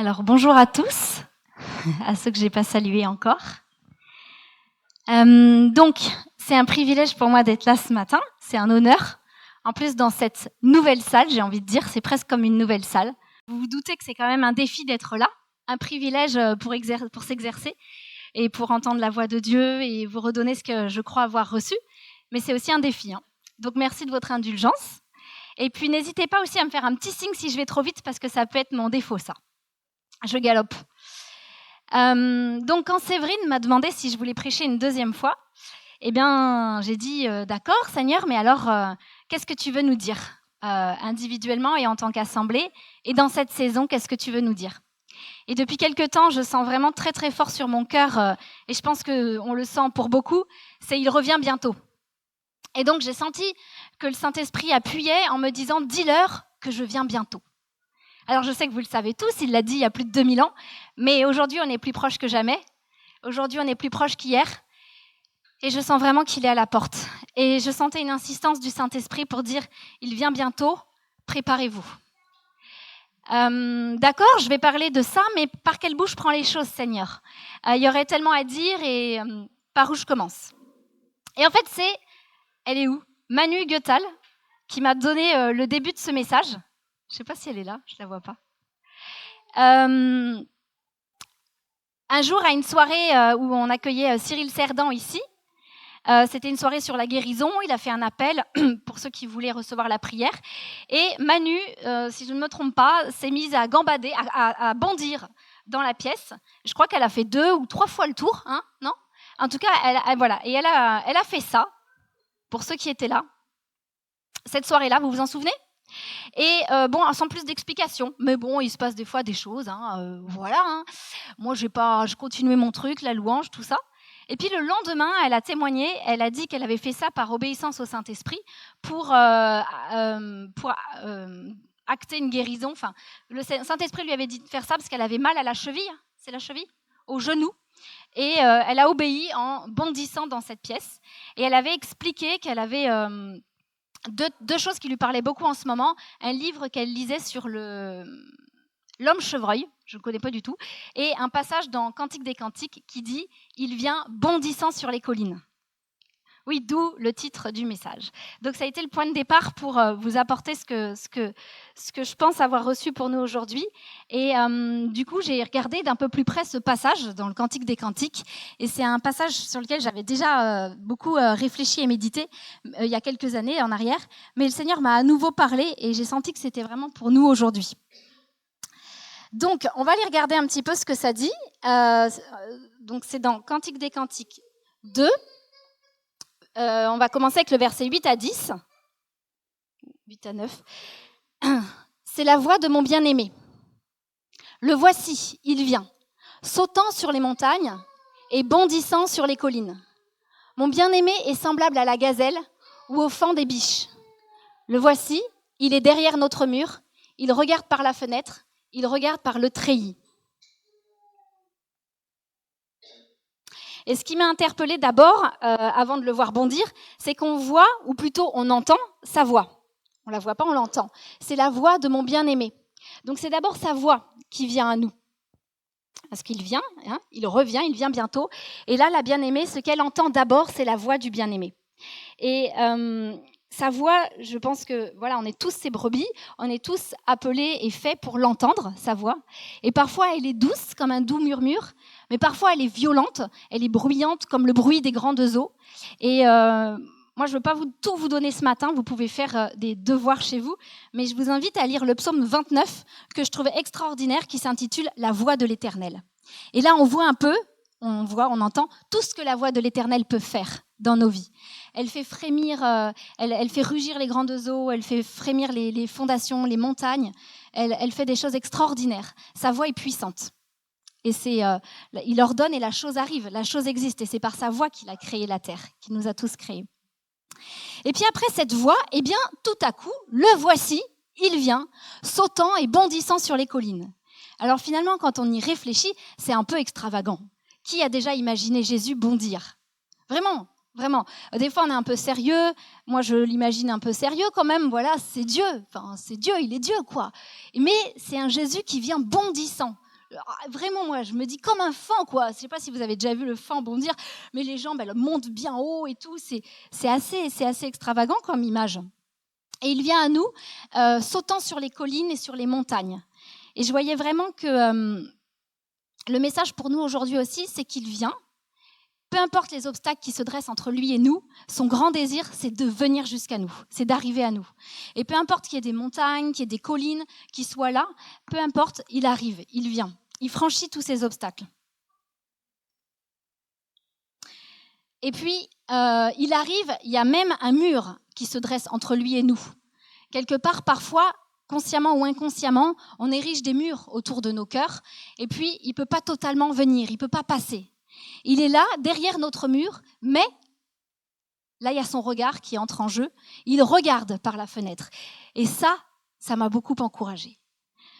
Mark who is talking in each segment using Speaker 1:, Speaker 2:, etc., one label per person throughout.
Speaker 1: Alors bonjour à tous, à ceux que je n'ai pas salués encore. Donc c'est un privilège pour moi d'être là ce matin, c'est un honneur. En plus dans cette nouvelle salle, j'ai envie de dire, c'est presque comme une nouvelle salle. Vous vous doutez que c'est quand même un défi d'être là, un privilège pour s'exercer et pour entendre la voix de Dieu et vous redonner ce que je crois avoir reçu. Mais c'est aussi un défi. Donc merci de votre indulgence. Et puis n'hésitez pas aussi à me faire un petit signe si je vais trop vite parce que ça peut être mon défaut ça. Je galope. Donc quand Séverine m'a demandé si je voulais prêcher une deuxième fois, eh bien j'ai dit d'accord Seigneur, mais alors qu'est-ce que tu veux nous dire individuellement et en tant qu'assemblée, et dans cette saison, qu'est-ce que tu veux nous dire? Et depuis quelque temps, je sens vraiment très très fort sur mon cœur, et je pense qu'on le sent pour beaucoup, c'est il revient bientôt. Et donc j'ai senti que le Saint-Esprit appuyait en me disant dis-leur que je viens bientôt. Alors je sais que vous le savez tous, il l'a dit il y a plus de 2000 ans, mais aujourd'hui on est plus proche que jamais. Aujourd'hui on est plus proche qu'hier. Et je sens vraiment qu'il est à la porte. Et je sentais une insistance du Saint-Esprit pour dire, il vient bientôt, préparez-vous. D'accord, je vais parler de ça, mais par quelle bouche je prends les choses, Seigneur? Il y aurait tellement à dire et par où je commence? Et en fait elle est où? Manu Goethal, qui m'a donné le début de ce message. Je ne sais pas si elle est là, je ne la vois pas. Un jour, à une soirée où on accueillait Cyril Cerdan ici, c'était une soirée sur la guérison, il a fait un appel pour ceux qui voulaient recevoir la prière. Et Manu, si je ne me trompe pas, s'est mise à gambader, à bondir dans la pièce. Je crois qu'elle a fait 2 ou 3 fois le tour, hein, non? En tout cas, voilà. Et elle a fait ça, pour ceux qui étaient là. Cette soirée-là, vous vous en souvenez? Et sans plus d'explications, mais bon, il se passe des fois des choses, voilà. Moi, j'ai continué mon truc, la louange, tout ça. Et puis le lendemain, elle a témoigné, elle a dit qu'elle avait fait ça par obéissance au Saint-Esprit pour acter une guérison. Enfin, le Saint-Esprit lui avait dit de faire ça parce qu'elle avait mal à la cheville, c'est la cheville, au genou. Et elle a obéi en bondissant dans cette pièce. Et elle avait expliqué qu'elle avait deux choses qui lui parlaient beaucoup en ce moment. Un livre qu'elle lisait sur l'homme chevreuil, je ne connais pas du tout, et un passage dans Cantique des Cantiques qui dit « Il vient bondissant sur les collines ». Oui, d'où le titre du message. Donc ça a été le point de départ pour vous apporter ce que je pense avoir reçu pour nous aujourd'hui. Et du coup, j'ai regardé d'un peu plus près ce passage dans le Cantique des Cantiques. Et c'est un passage sur lequel j'avais déjà beaucoup réfléchi et médité il y a quelques années en arrière. Mais le Seigneur m'a à nouveau parlé et j'ai senti que c'était vraiment pour nous aujourd'hui. Donc, on va aller regarder un petit peu ce que ça dit. Donc, c'est dans Cantique des Cantiques 2. On va commencer avec le verset 8 à 10. 8 à 9. C'est la voix de mon bien-aimé. Le voici, il vient, sautant sur les montagnes et bondissant sur les collines. Mon bien-aimé est semblable à la gazelle ou au faon des biches. Le voici, il est derrière notre mur, il regarde par la fenêtre, il regarde par le treillis. Et ce qui m'a interpellée d'abord, avant de le voir bondir, c'est qu'on voit, ou plutôt on entend, sa voix. On ne la voit pas, on l'entend. C'est la voix de mon bien-aimé. Donc c'est d'abord sa voix qui vient à nous. Parce qu'il vient, il revient, il vient bientôt. Et là, la bien-aimée, ce qu'elle entend d'abord, c'est la voix du bien-aimé. Et sa voix, je pense que voilà, on est tous ses brebis, on est tous appelés et faits pour l'entendre, sa voix. Et parfois, elle est douce comme un doux murmure, mais parfois, elle est violente, elle est bruyante comme le bruit des grandes eaux. Et moi, je ne veux pas tout vous donner ce matin, vous pouvez faire des devoirs chez vous, mais je vous invite à lire le psaume 29, que je trouvais extraordinaire, qui s'intitule « La voix de l'Éternel ». Et là, on voit un peu, on entend tout ce que la voix de l'Éternel peut faire dans nos vies. Elle fait frémir, elle fait rugir les grandes eaux, elle fait frémir les fondations, les montagnes. Elle fait des choses extraordinaires. Sa voix est puissante. Et il ordonne et la chose arrive, la chose existe. Et c'est par sa voix qu'il a créé la terre, qu'il nous a tous créés. Et puis après cette voix, eh bien, tout à coup, le voici, il vient, sautant et bondissant sur les collines. Alors finalement, quand on y réfléchit, c'est un peu extravagant. Qui a déjà imaginé Jésus bondir? Vraiment. Vraiment. Des fois, on est un peu sérieux. Moi, je l'imagine un peu sérieux quand même. Voilà, c'est Dieu. Enfin, c'est Dieu, il est Dieu, quoi. Mais c'est un Jésus qui vient bondissant. Vraiment, moi, je me dis comme un faon, quoi. Je ne sais pas si vous avez déjà vu le faon bondir, mais les jambes, elles montent bien haut et tout. C'est assez extravagant comme image. Et il vient à nous, sautant sur les collines et sur les montagnes. Et je voyais vraiment que le message pour nous aujourd'hui aussi, c'est qu'il vient. Peu importe les obstacles qui se dressent entre lui et nous, son grand désir, c'est de venir jusqu'à nous, c'est d'arriver à nous. Et peu importe qu'il y ait des montagnes, qu'il y ait des collines qui soient là, peu importe, il arrive, il vient, il franchit tous ces obstacles. Et puis, il arrive, il y a même un mur qui se dresse entre lui et nous. Quelque part, parfois, consciemment ou inconsciemment, on érige des murs autour de nos cœurs, et puis il ne peut pas totalement venir, il ne peut pas passer. Il est là, derrière notre mur, mais là, il y a son regard qui entre en jeu. Il regarde par la fenêtre. Et ça m'a beaucoup encouragée.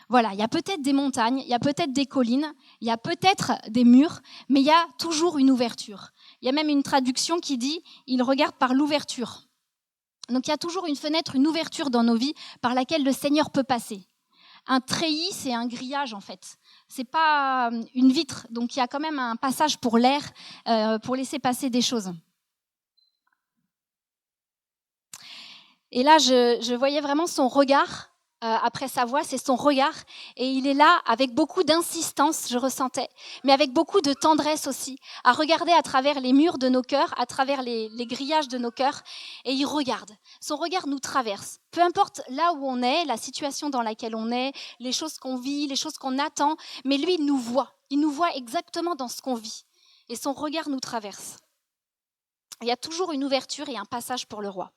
Speaker 1: Voilà, il y a peut-être des montagnes, il y a peut-être des collines, il y a peut-être des murs, mais il y a toujours une ouverture. Il y a même une traduction qui dit « il regarde par l'ouverture ». Donc il y a toujours une fenêtre, une ouverture dans nos vies par laquelle le Seigneur peut passer. Un treillis, c'est un grillage en fait. C'est pas une vitre, donc il y a quand même un passage pour l'air, pour laisser passer des choses. Et là, je voyais vraiment son regard. Après sa voix, c'est son regard. Et il est là avec beaucoup d'insistance, je ressentais, mais avec beaucoup de tendresse aussi, à regarder à travers les murs de nos cœurs, à travers les grillages de nos cœurs. Et il regarde. Son regard nous traverse. Peu importe là où on est, la situation dans laquelle on est, les choses qu'on vit, les choses qu'on attend, mais lui, il nous voit. Il nous voit exactement dans ce qu'on vit. Et son regard nous traverse. Il y a toujours une ouverture et un passage pour le roi.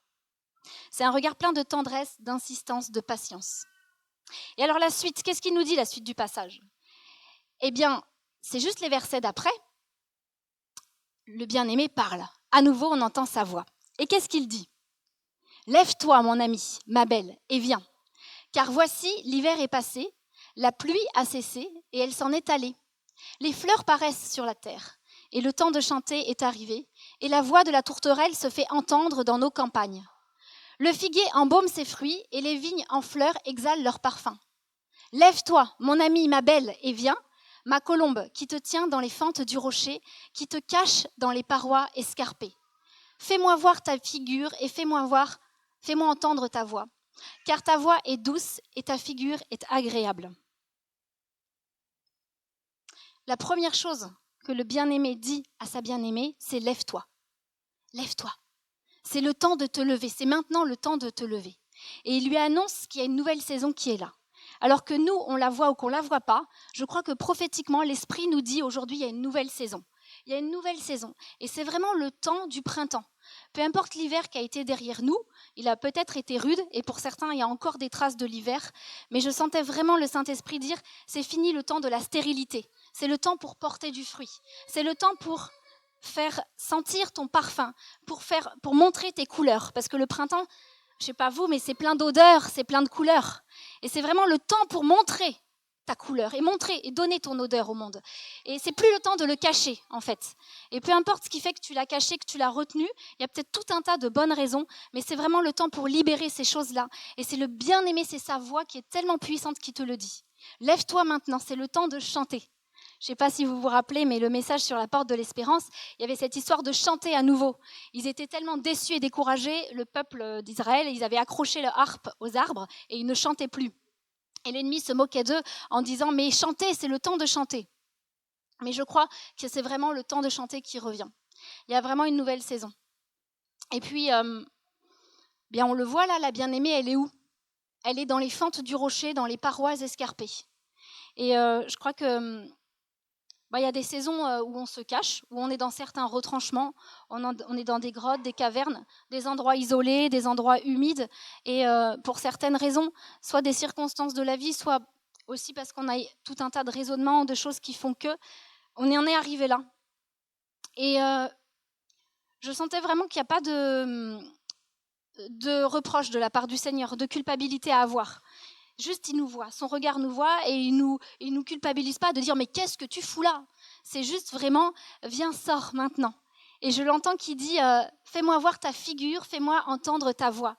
Speaker 1: C'est un regard plein de tendresse, d'insistance, de patience. Et alors la suite, qu'est-ce qu'il nous dit, la suite du passage ? Eh bien, c'est juste les versets d'après. Le bien-aimé parle. À nouveau, on entend sa voix. Et qu'est-ce qu'il dit ? « Lève-toi, mon ami, ma belle, et viens. Car voici, l'hiver est passé, la pluie a cessé, et elle s'en est allée. Les fleurs paraissent sur la terre, et le temps de chanter est arrivé, et la voix de la tourterelle se fait entendre dans nos campagnes. Le figuier embaume ses fruits et les vignes en fleurs exhalent leur parfum. Lève-toi, mon ami, ma belle, et viens, ma colombe qui te tient dans les fentes du rocher, qui te cache dans les parois escarpées. Fais-moi voir ta figure et fais-moi entendre ta voix, car ta voix est douce et ta figure est agréable. » La première chose que le bien-aimé dit à sa bien-aimée, c'est « lève-toi, lève-toi ». C'est le temps de te lever, c'est maintenant le temps de te lever. Et il lui annonce qu'il y a une nouvelle saison qui est là. Alors que nous, on la voit ou qu'on ne la voit pas, je crois que prophétiquement, l'Esprit nous dit aujourd'hui, il y a une nouvelle saison. Il y a une nouvelle saison. Et c'est vraiment le temps du printemps. Peu importe l'hiver qui a été derrière nous, il a peut-être été rude, et pour certains, il y a encore des traces de l'hiver, mais je sentais vraiment le Saint-Esprit dire, c'est fini le temps de la stérilité. C'est le temps pour porter du fruit. C'est le temps pour faire sentir ton parfum, pour montrer tes couleurs. Parce que le printemps, je ne sais pas vous, mais c'est plein d'odeurs, c'est plein de couleurs. Et c'est vraiment le temps pour montrer ta couleur et montrer et donner ton odeur au monde. Et c'est plus le temps de le cacher, en fait. Et peu importe ce qui fait que tu l'as caché, que tu l'as retenu, il y a peut-être tout un tas de bonnes raisons, mais c'est vraiment le temps pour libérer ces choses-là. Et c'est le bien-aimé, c'est sa voix qui est tellement puissante qui te le dit. Lève-toi maintenant, c'est le temps de chanter. Je ne sais pas si vous vous rappelez, mais le message sur la porte de l'espérance, il y avait cette histoire de chanter à nouveau. Ils étaient tellement déçus et découragés, le peuple d'Israël, ils avaient accroché leur harpe aux arbres et ils ne chantaient plus. Et l'ennemi se moquait d'eux en disant « mais chantez, c'est le temps de chanter ». Mais je crois que c'est vraiment le temps de chanter qui revient. Il y a vraiment une nouvelle saison. Et puis, bien on le voit là, la bien-aimée, elle est où ? Elle est dans les fentes du rocher, dans les parois escarpées. Et je crois que il y a des saisons où on se cache, où on est dans certains retranchements, on est dans des grottes, des cavernes, des endroits isolés, des endroits humides, et pour certaines raisons, soit des circonstances de la vie, soit aussi parce qu'on a tout un tas de raisonnements, de choses qui font que on en est arrivé là. Et je sentais vraiment qu'il n'y a pas de reproche de la part du Seigneur, de culpabilité à avoir. Juste, il nous voit, son regard nous voit et il nous culpabilise pas de dire « mais qu'est-ce que tu fous là ?» C'est juste vraiment « viens, sors maintenant ». Et je l'entends qui dit « fais-moi voir ta figure, fais-moi entendre ta voix ».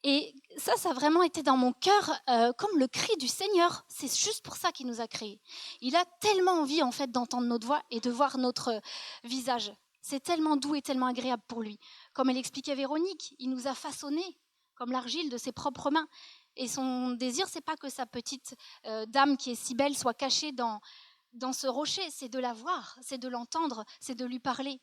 Speaker 1: Et ça a vraiment été dans mon cœur comme le cri du Seigneur. C'est juste pour ça qu'il nous a créés. Il a tellement envie en fait d'entendre notre voix et de voir notre visage. C'est tellement doux et tellement agréable pour lui. Comme elle expliquait Véronique, il nous a façonnés comme l'argile de ses propres mains. Et son désir, c'est pas que sa petite dame qui est si belle soit cachée dans ce rocher, c'est de la voir, c'est de l'entendre, c'est de lui parler.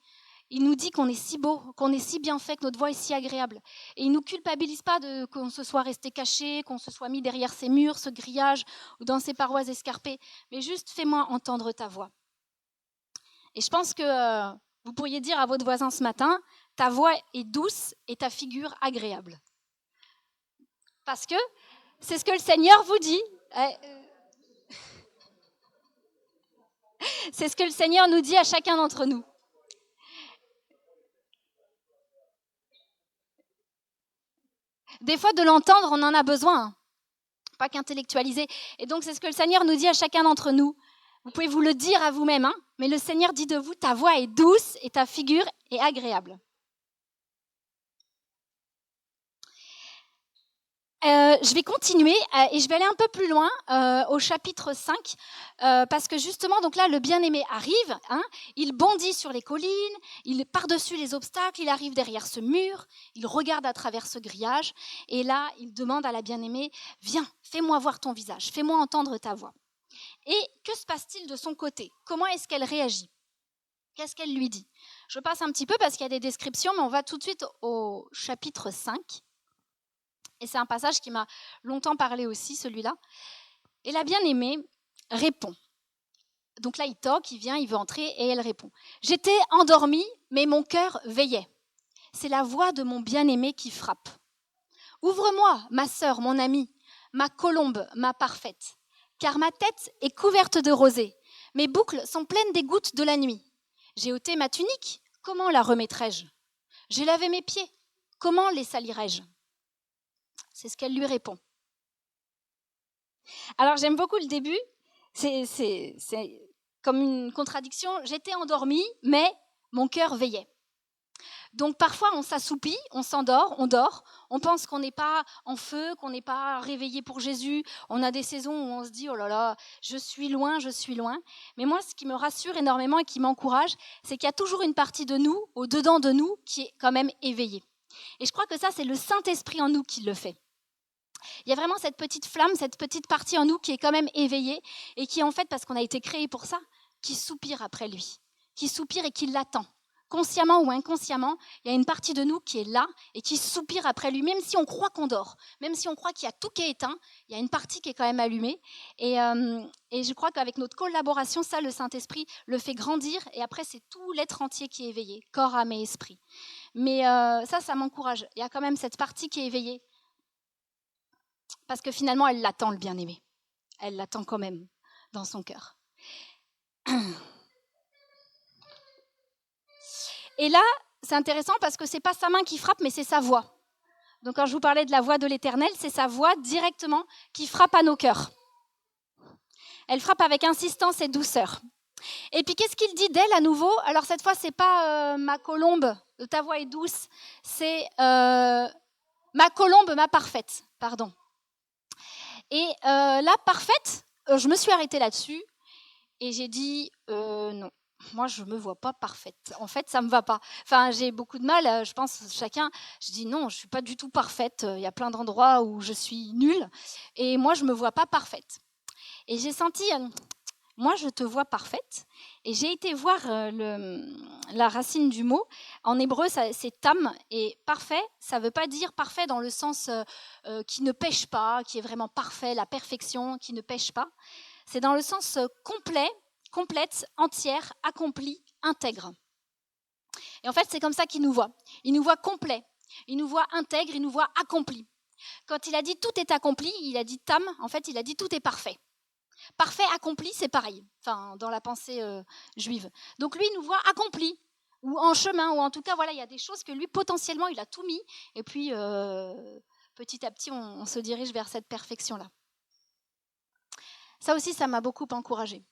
Speaker 1: Il nous dit qu'on est si beau, qu'on est si bien fait, que notre voix est si agréable. Et il ne nous culpabilise pas qu'on se soit resté caché, qu'on se soit mis derrière ces murs, ce grillage, ou dans ces parois escarpées. Mais juste, fais-moi entendre ta voix. Et je pense que vous pourriez dire à votre voisin ce matin, ta voix est douce et ta figure agréable. Parce que c'est ce que le Seigneur vous dit. C'est ce que le Seigneur nous dit à chacun d'entre nous. Des fois, de l'entendre, on en a besoin, pas qu'intellectualiser. Et donc, c'est ce que le Seigneur nous dit à chacun d'entre nous. Vous pouvez vous le dire à vous-même, mais le Seigneur dit de vous, ta voix est douce et ta figure est agréable. Je vais continuer et je vais aller un peu plus loin au chapitre 5 parce que justement, donc là, le bien-aimé arrive, il bondit sur les collines, il par-dessus les obstacles, il arrive derrière ce mur, il regarde à travers ce grillage et là, il demande à la bien-aimée, viens, fais-moi voir ton visage, fais-moi entendre ta voix. Et que se passe-t-il de son côté? Comment est-ce qu'elle réagit? Qu'est-ce qu'elle lui dit? Je passe un petit peu parce qu'il y a des descriptions, mais on va tout de suite au chapitre 5. Et c'est un passage qui m'a longtemps parlé aussi, celui-là. Et la bien-aimée répond. Donc là, il toque, il vient, il veut entrer et elle répond. J'étais endormie, mais mon cœur veillait. C'est la voix de mon bien-aimé qui frappe. Ouvre-moi, ma sœur, mon amie, ma colombe, ma parfaite, car ma tête est couverte de rosée. Mes boucles sont pleines des gouttes de la nuit. J'ai ôté ma tunique, comment la remettrai-je? J'ai lavé mes pieds, comment les salirai-je? C'est ce qu'elle lui répond. Alors j'aime beaucoup le début, c'est comme une contradiction. J'étais endormie, mais mon cœur veillait. Donc parfois on s'assoupit, on s'endort, on dort, on pense qu'on n'est pas en feu, qu'on n'est pas réveillé pour Jésus. On a des saisons où on se dit, oh là là, je suis loin. Mais moi, ce qui me rassure énormément et qui m'encourage, c'est qu'il y a toujours une partie de nous, au-dedans de nous, qui est quand même éveillée. Et je crois que ça, c'est le Saint-Esprit en nous qui le fait. Il y a vraiment cette petite flamme, cette petite partie en nous qui est quand même éveillée et qui, en fait, parce qu'on a été créé pour ça, qui soupire après lui, qui soupire et qui l'attend. Consciemment ou inconsciemment, il y a une partie de nous qui est là et qui soupire après lui, même si on croit qu'on dort, même si on croit qu'il y a tout qui est éteint, il y a une partie qui est quand même allumée. Et je crois qu'avec notre collaboration, ça, le Saint-Esprit le fait grandir et après, c'est tout l'être entier qui est éveillé, corps, âme et esprit. Mais ça m'encourage. Il y a quand même cette partie qui est éveillée. Parce que finalement, elle l'attend, le bien-aimé. Elle l'attend quand même dans son cœur. Et là, c'est intéressant parce que ce n'est pas sa main qui frappe, mais c'est sa voix. Donc quand je vous parlais de la voix de l'Éternel, c'est sa voix directement qui frappe à nos cœurs. Elle frappe avec insistance et douceur. Et puis qu'est-ce qu'il dit d'elle à nouveau? Alors cette fois, ce n'est pas ma colombe, ta voix est douce, c'est ma colombe, ma parfaite, pardon. Et là, parfaite, je me suis arrêtée là-dessus et j'ai dit non, moi je me vois pas parfaite. En fait, ça me va pas. Enfin, j'ai beaucoup de mal, je pense chacun. Je dis non, je suis pas du tout parfaite. Il y a plein d'endroits où je suis nulle et moi je me vois pas parfaite. Et j'ai senti, moi je te vois parfaite. Et j'ai été voir la racine du mot. En hébreu, c'est tam. Et parfait, ça ne veut pas dire parfait dans le sens qui ne pêche pas, qui est vraiment parfait, la perfection, qui ne pêche pas. C'est dans le sens complet, complète, entière, accomplie, intègre. Et en fait, c'est comme ça qu'il nous voit. Il nous voit complet, il nous voit intègre, il nous voit accompli. Quand il a dit tout est accompli, il a dit tam, en fait, il a dit tout est parfait. Parfait, accompli, c'est pareil, enfin, dans la pensée juive. Donc lui, il nous voit accompli, ou en chemin, ou en tout cas, voilà, il y a des choses que lui, potentiellement, il a tout mis, et puis, petit à petit, on se dirige vers cette perfection-là. Ça aussi, ça m'a beaucoup encouragée.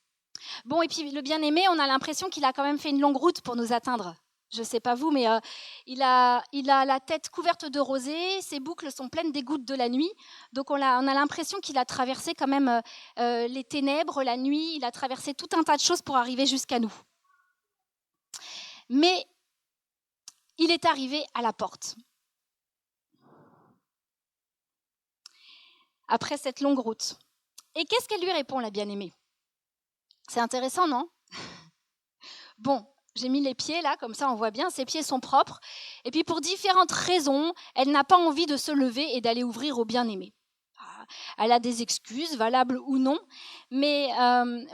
Speaker 1: Bon, et puis le bien-aimé, on a l'impression qu'il a quand même fait une longue route pour nous atteindre. Je ne sais pas vous, mais il a la tête couverte de rosée, ses boucles sont pleines des gouttes de la nuit. Donc on a l'impression qu'il a traversé quand même les ténèbres, la nuit, il a traversé tout un tas de choses pour arriver jusqu'à nous. Mais il est arrivé à la porte. Après cette longue route. Et qu'est-ce qu'elle lui répond, la bien-aimée? C'est intéressant, non? Bon, j'ai mis les pieds là, comme ça on voit bien, ses pieds sont propres. Et puis pour différentes raisons, elle n'a pas envie de se lever et d'aller ouvrir au bien-aimé. Elle a des excuses, valables ou non. Mais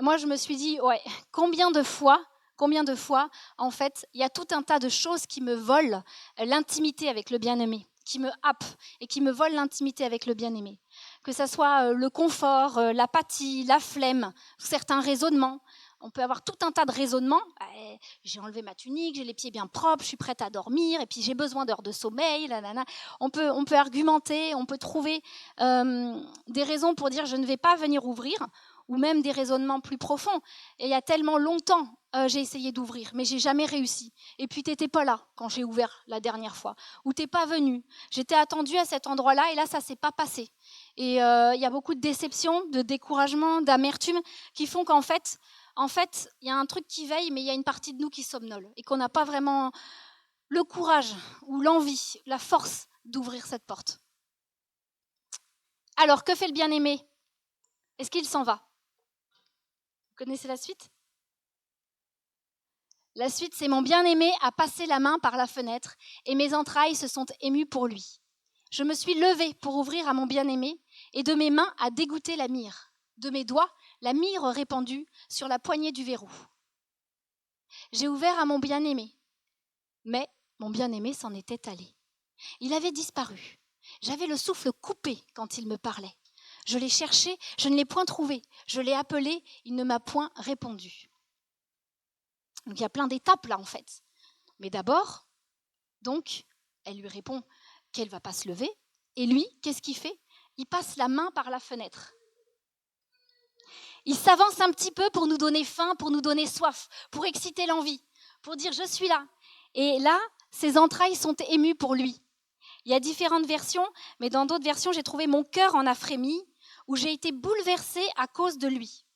Speaker 1: moi je me suis dit, ouais, combien de fois, en fait, il y a tout un tas de choses qui me volent l'intimité avec le bien-aimé, qui me happent et qui me volent l'intimité avec le bien-aimé. Que ce soit le confort, l'apathie, la flemme, certains raisonnements. On peut avoir tout un tas de raisonnements. J'ai enlevé ma tunique, j'ai les pieds bien propres, je suis prête à dormir, et puis j'ai besoin d'heures de sommeil. On peut argumenter, on peut trouver des raisons pour dire je ne vais pas venir ouvrir, ou même des raisonnements plus profonds. Et il y a tellement longtemps, j'ai essayé d'ouvrir, mais j'ai jamais réussi. Et puis t'étais pas là quand j'ai ouvert la dernière fois, ou t'es pas venu. J'étais attendue à cet endroit-là, et là ça s'est pas passé. Et il y a beaucoup de déception, de découragement, d'amertume qui font qu'en fait, il y a un truc qui veille, mais il y a une partie de nous qui somnole et qu'on n'a pas vraiment le courage ou l'envie, la force d'ouvrir cette porte. Alors, que fait le bien-aimé? Est-ce qu'il s'en va? Vous connaissez la suite? La suite, c'est mon bien-aimé a passé la main par la fenêtre et mes entrailles se sont émues pour lui. Je me suis levée pour ouvrir à mon bien-aimé et de mes mains a dégoûté la myrrhe. De mes doigts, la myrrhe répandue sur la poignée du verrou. J'ai ouvert à mon bien-aimé, mais mon bien-aimé s'en était allé. Il avait disparu. J'avais le souffle coupé quand il me parlait. Je l'ai cherché, je ne l'ai point trouvé. Je l'ai appelé, il ne m'a point répondu. Donc il y a plein d'étapes là en fait. Mais d'abord, donc, elle lui répond qu'elle ne va pas se lever. Et lui, qu'est-ce qu'il fait? Il passe la main par la fenêtre. Il s'avance un petit peu pour nous donner faim, pour nous donner soif, pour exciter l'envie, pour dire « je suis là ». Et là, ses entrailles sont émues pour lui. Il y a différentes versions, mais dans d'autres versions, j'ai trouvé « mon cœur en a frémi », où j'ai été bouleversée à cause de lui.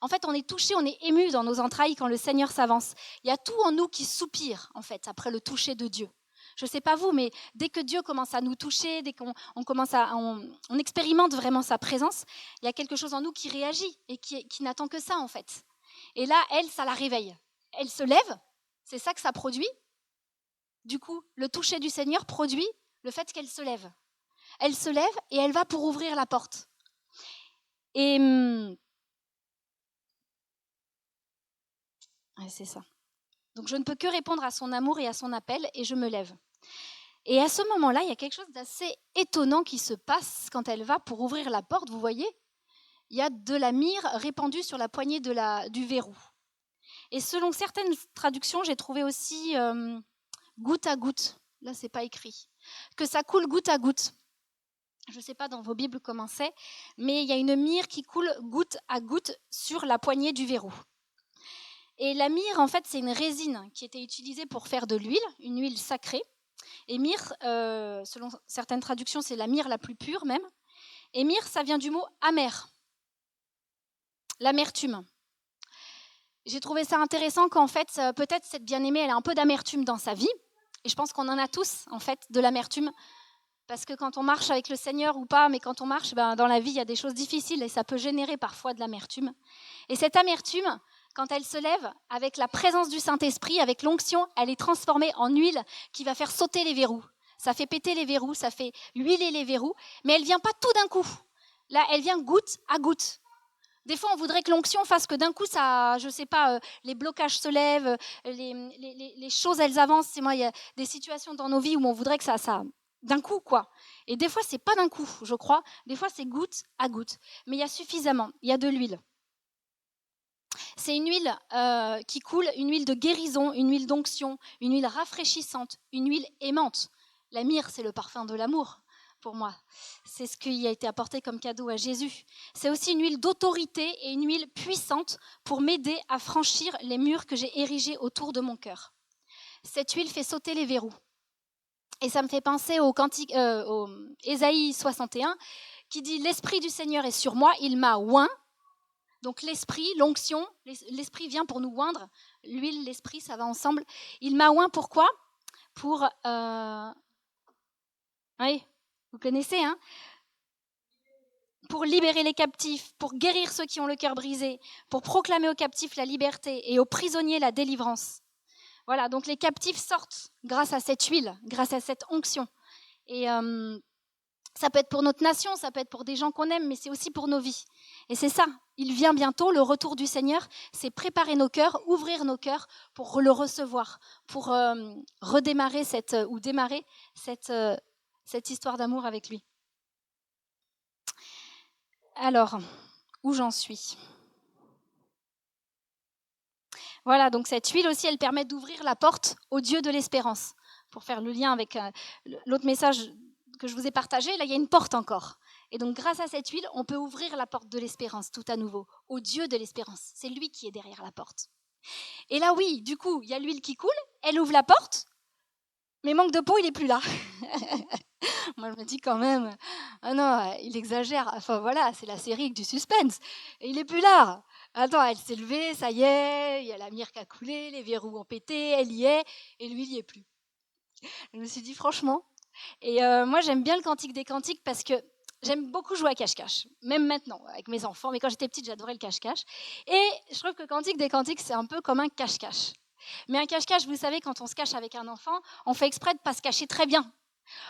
Speaker 1: En fait, on est touché, on est ému dans nos entrailles quand le Seigneur s'avance. Il y a tout en nous qui soupire, en fait, après le toucher de Dieu. Je ne sais pas vous, mais dès que Dieu commence à nous toucher, dès qu'on on expérimente vraiment sa présence, il y a quelque chose en nous qui réagit et qui n'attend que ça, en fait. Et là, elle, ça la réveille. Elle se lève, c'est ça que ça produit. Du coup, le toucher du Seigneur produit le fait qu'elle se lève. Elle se lève et elle va pour ouvrir la porte. Et ouais, c'est ça. Donc je ne peux que répondre à son amour et à son appel et je me lève. Et à ce moment-là, il y a quelque chose d'assez étonnant qui se passe quand elle va pour ouvrir la porte. Vous voyez, il y a de la myrrhe répandue sur la poignée du verrou. Et selon certaines traductions, j'ai trouvé aussi goutte à goutte. Là, c'est pas écrit. Que ça coule goutte à goutte. Je ne sais pas dans vos Bibles comment c'est, mais il y a une myrrhe qui coule goutte à goutte sur la poignée du verrou. Et la myrrhe, en fait, c'est une résine qui était utilisée pour faire de l'huile, une huile sacrée. Et myrrhe, selon certaines traductions, c'est la myrrhe la plus pure même. Et myrrhe, ça vient du mot amer, l'amertume. J'ai trouvé ça intéressant qu'en fait, peut-être cette bien-aimée, elle a un peu d'amertume dans sa vie. Et je pense qu'on en a tous, en fait, de l'amertume. Parce que quand on marche avec le Seigneur ou pas, mais quand on marche, dans la vie, il y a des choses difficiles et ça peut générer parfois de l'amertume. Et cette amertume, quand elle se lève, avec la présence du Saint-Esprit, avec l'onction, elle est transformée en huile qui va faire sauter les verrous. Ça fait péter les verrous, ça fait huiler les verrous, mais elle ne vient pas tout d'un coup. Là, elle vient goutte à goutte. Des fois, on voudrait que l'onction fasse que d'un coup, ça, je ne sais pas, les blocages se lèvent, les choses, elles avancent. Moi, il y a des situations dans nos vies où on voudrait que ça d'un coup, quoi. Et des fois, c'est pas d'un coup, je crois. Des fois, c'est goutte à goutte. Mais il y a suffisamment, il y a de l'huile. C'est une huile qui coule, une huile de guérison, une huile d'onction, une huile rafraîchissante, une huile aimante. La myrrhe, c'est le parfum de l'amour, pour moi. C'est ce qui a été apporté comme cadeau à Jésus. C'est aussi une huile d'autorité et une huile puissante pour m'aider à franchir les murs que j'ai érigés autour de mon cœur. Cette huile fait sauter les verrous. Et ça me fait penser au Ésaïe 61, qui dit « L'Esprit du Seigneur est sur moi, il m'a oint ». Donc l'Esprit, l'onction, l'Esprit vient pour nous oindre. L'huile, l'Esprit, ça va ensemble. Il m'a oint pourquoi ? Pour... Oui, vous connaissez, hein ? Pour libérer les captifs, pour guérir ceux qui ont le cœur brisé, pour proclamer aux captifs la liberté et aux prisonniers la délivrance. Voilà, donc les captifs sortent grâce à cette huile, grâce à cette onction. Et ça peut être pour notre nation, ça peut être pour des gens qu'on aime, mais c'est aussi pour nos vies. Et c'est ça, il vient bientôt, le retour du Seigneur, c'est préparer nos cœurs, ouvrir nos cœurs pour le recevoir, pour redémarrer démarrer cette histoire d'amour avec lui. Alors, où j'en suis ? Voilà, donc cette huile aussi, elle permet d'ouvrir la porte au Dieu de l'espérance. Pour faire le lien avec l'autre message que je vous ai partagé, là, il y a une porte encore. Et donc, grâce à cette huile, on peut ouvrir la porte de l'espérance tout à nouveau, au Dieu de l'espérance. C'est lui qui est derrière la porte. Et là, oui, du coup, il y a l'huile qui coule, elle ouvre la porte, mais manque de peau, il n'est plus là. Moi, je me dis quand même, ah non, il exagère. Enfin, voilà, c'est la série du suspense. Et il n'est plus là. Attends, elle s'est levée, ça y est, il y a la mire qui a coulé, les verrous ont pété, elle y est, et lui, il n'y est plus. Je me suis dit, franchement. Et moi, j'aime bien le Cantique des Cantiques parce que j'aime beaucoup jouer à cache-cache, même maintenant, avec mes enfants. Mais quand j'étais petite, j'adorais le cache-cache. Et je trouve que le Cantique des Cantiques, c'est un peu comme un cache-cache. Mais un cache-cache, vous savez, quand on se cache avec un enfant, on fait exprès de ne pas se cacher très bien.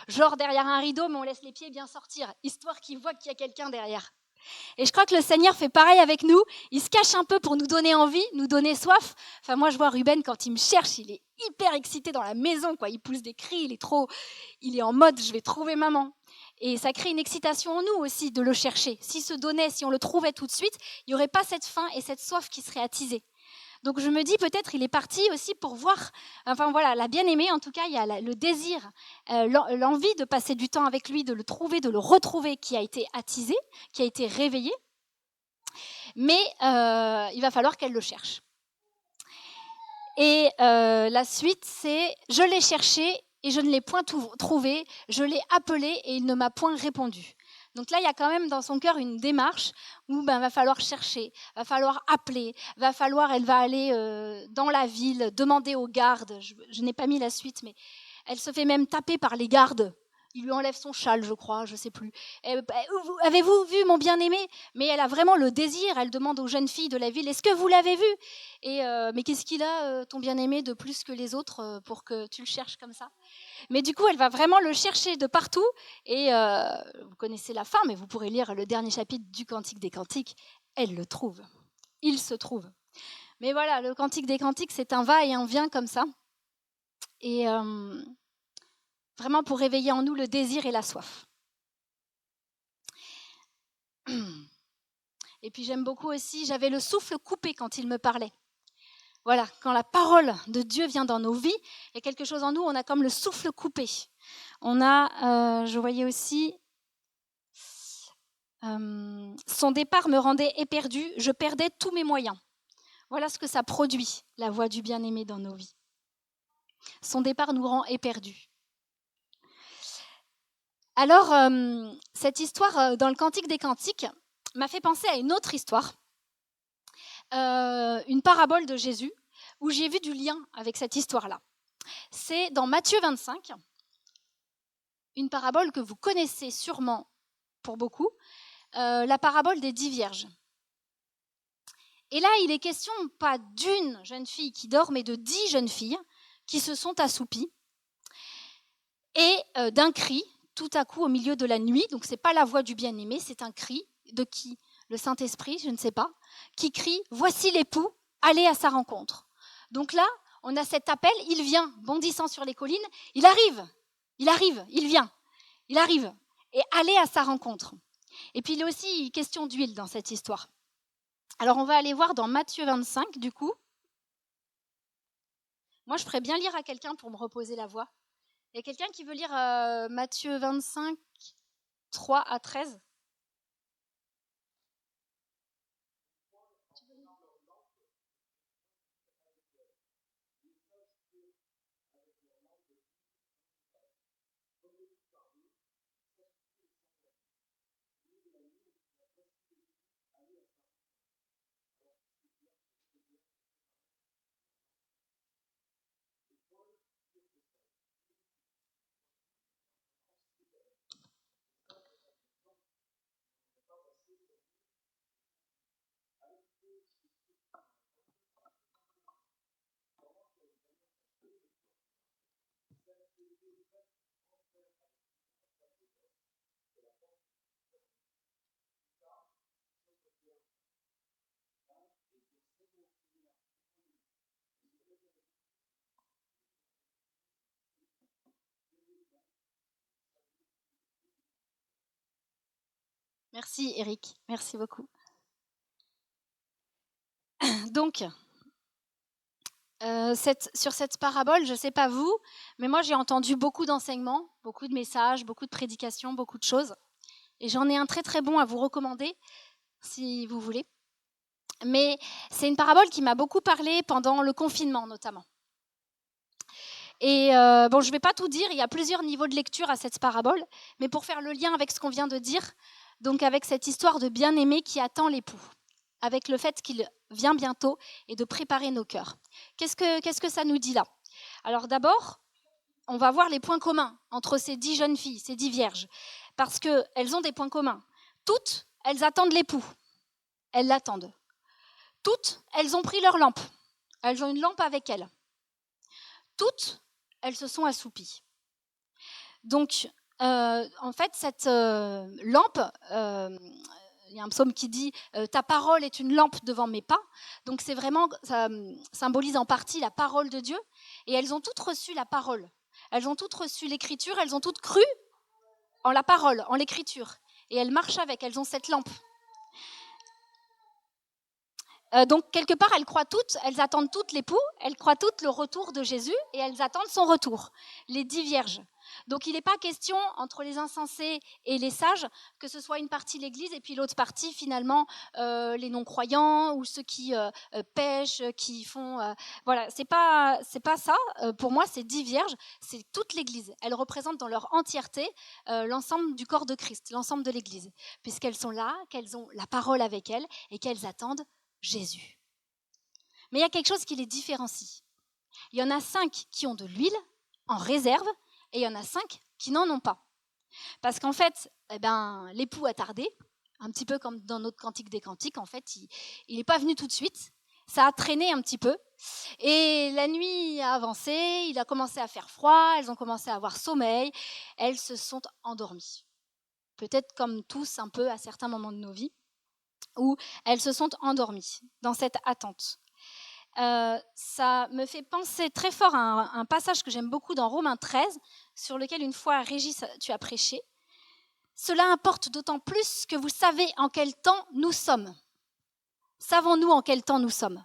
Speaker 1: Genre derrière un rideau, mais on laisse les pieds bien sortir, histoire qu'il voit qu'il y a quelqu'un derrière. Et je crois que le Seigneur fait pareil avec nous. Il se cache un peu pour nous donner envie, nous donner soif. Enfin, moi, je vois Ruben, quand il me cherche, il est hyper excité dans la maison, quoi. Il pousse des cris, il est en mode, je vais trouver maman. Et ça crée une excitation en nous aussi de le chercher. S'il se donnait, si on le trouvait tout de suite, il n'y aurait pas cette faim et cette soif qui serait attisée. Donc je me dis peut-être il est parti aussi pour voir, enfin voilà, la bien-aimée, en tout cas, il y a le désir, l'envie de passer du temps avec lui, de le trouver, de le retrouver, qui a été attisé, qui a été réveillé. Mais il va falloir qu'elle le cherche. Et la suite, c'est « Je l'ai cherché et je ne l'ai point trouvé, je l'ai appelé et il ne m'a point répondu ». Donc là, il y a quand même dans son cœur une démarche où va falloir chercher, va falloir appeler, elle va aller dans la ville, demander aux gardes. Je n'ai pas mis la suite, mais elle se fait même taper par les gardes. Il lui enlève son châle, je crois, je ne sais plus. Avez-vous vu mon bien-aimé ? Mais elle a vraiment le désir, elle demande aux jeunes filles de la ville, est-ce que vous l'avez vu ? Mais qu'est-ce qu'il a, ton bien-aimé, de plus que les autres pour que tu le cherches comme ça ? Mais du coup, elle va vraiment le chercher de partout. Et vous connaissez la fin, mais vous pourrez lire le dernier chapitre du Cantique des Cantiques. Elle le trouve. Il se trouve. Mais voilà, le Cantique des Cantiques, c'est un va et un vient comme ça. Et vraiment pour réveiller en nous le désir et la soif. Et puis j'aime beaucoup aussi, j'avais le souffle coupé quand il me parlait. Voilà, quand la parole de Dieu vient dans nos vies, il y a quelque chose en nous, on a comme le souffle coupé. On a, je voyais aussi, son départ me rendait éperdu, je perdais tous mes moyens. Voilà ce que ça produit, la voix du bien-aimé dans nos vies. Son départ nous rend éperdus. Alors, cette histoire dans le Cantique des Cantiques m'a fait penser à une autre histoire, une parabole de Jésus, où j'ai vu du lien avec cette histoire-là. C'est dans Matthieu 25, une parabole que vous connaissez sûrement pour beaucoup, la parabole des 10 vierges. Et là, il est question pas d'une jeune fille qui dort, mais de 10 jeunes filles qui se sont assoupies, et d'un cri, tout à coup au milieu de la nuit, donc ce n'est pas la voix du bien-aimé, c'est un cri de qui ? Le Saint-Esprit, je ne sais pas, qui crie « Voici l'époux, allez à sa rencontre ». Donc là, on a cet appel, il vient, bondissant sur les collines, il arrive, il vient, il arrive, et allez à sa rencontre. Et puis il est aussi question d'huile dans cette histoire. Alors on va aller voir dans Matthieu 25, du coup. Moi, je ferais bien lire à quelqu'un pour me reposer la voix. Il y a quelqu'un qui veut lire Matthieu 25, 3 à 13 ? Merci Eric, merci beaucoup. Donc, sur cette parabole, je ne sais pas vous, mais moi j'ai entendu beaucoup d'enseignements, beaucoup de messages, beaucoup de prédications, beaucoup de choses. Et j'en ai un très très bon à vous recommander, si vous voulez. Mais c'est une parabole qui m'a beaucoup parlé pendant le confinement notamment. Et bon, je ne vais pas tout dire, il y a plusieurs niveaux de lecture à cette parabole, mais pour faire le lien avec ce qu'on vient de dire, donc avec cette histoire de bien-aimé qui attend l'époux, avec le fait qu'il vient bientôt et de préparer nos cœurs. Qu'est-ce que ça nous dit là? Alors d'abord, on va voir les points communs entre ces 10 jeunes filles, ces 10 vierges, parce qu'elles ont des points communs. Toutes, elles attendent l'époux. Elles l'attendent. Toutes, elles ont pris leur lampe. Elles ont une lampe avec elles. Toutes, elles se sont assoupies. Donc, en fait, cette lampe, il y a un psaume qui dit « Ta parole est une lampe devant mes pas ». Donc, c'est vraiment, ça symbolise en partie la parole de Dieu. Et elles ont toutes reçu la parole. Elles ont toutes reçu l'écriture, elles ont toutes cru en la parole, en l'écriture. Et elles marchent avec, elles ont cette lampe. Donc, quelque part, elles attendent toutes l'époux, elles croient toutes le retour de Jésus et elles attendent son retour, les 10 vierges. Donc, il n'est pas question, entre les insensés et les sages, que ce soit une partie l'Église et puis l'autre partie, finalement, les non-croyants ou ceux qui pêchent, qui font... voilà, c'est pas ça. Pour moi, c'est 10 vierges, c'est toute l'Église. Elles représentent dans leur entièreté l'ensemble du corps de Christ, l'ensemble de l'Église, puisqu'elles sont là, qu'elles ont la parole avec elles et qu'elles attendent Jésus. Mais il y a quelque chose qui les différencie. Il y en a 5 qui ont de l'huile en réserve et il y en a 5 qui n'en ont pas. Parce qu'en fait, l'époux a tardé, un petit peu comme dans notre Cantique des Cantiques. En fait, il n'est pas venu tout de suite. Ça a traîné un petit peu. Et la nuit a avancé, il a commencé à faire froid, elles ont commencé à avoir sommeil, elles se sont endormies. Peut-être comme tous un peu à certains moments de nos vies, où elles se sont endormies dans cette attente. Ça me fait penser très fort à un passage que j'aime beaucoup dans Romains 13, sur lequel une fois, Régis, tu as prêché. Cela importe d'autant plus que vous savez en quel temps nous sommes. Savons-nous en quel temps nous sommes?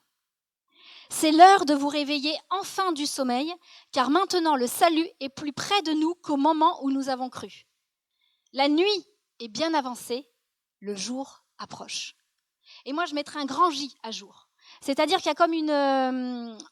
Speaker 1: C'est l'heure de vous réveiller enfin du sommeil, car maintenant le salut est plus près de nous qu'au moment où nous avons cru. La nuit est bien avancée, le jour approche. Et moi, je mettrai un grand J à jour. C'est-à-dire qu'il y a comme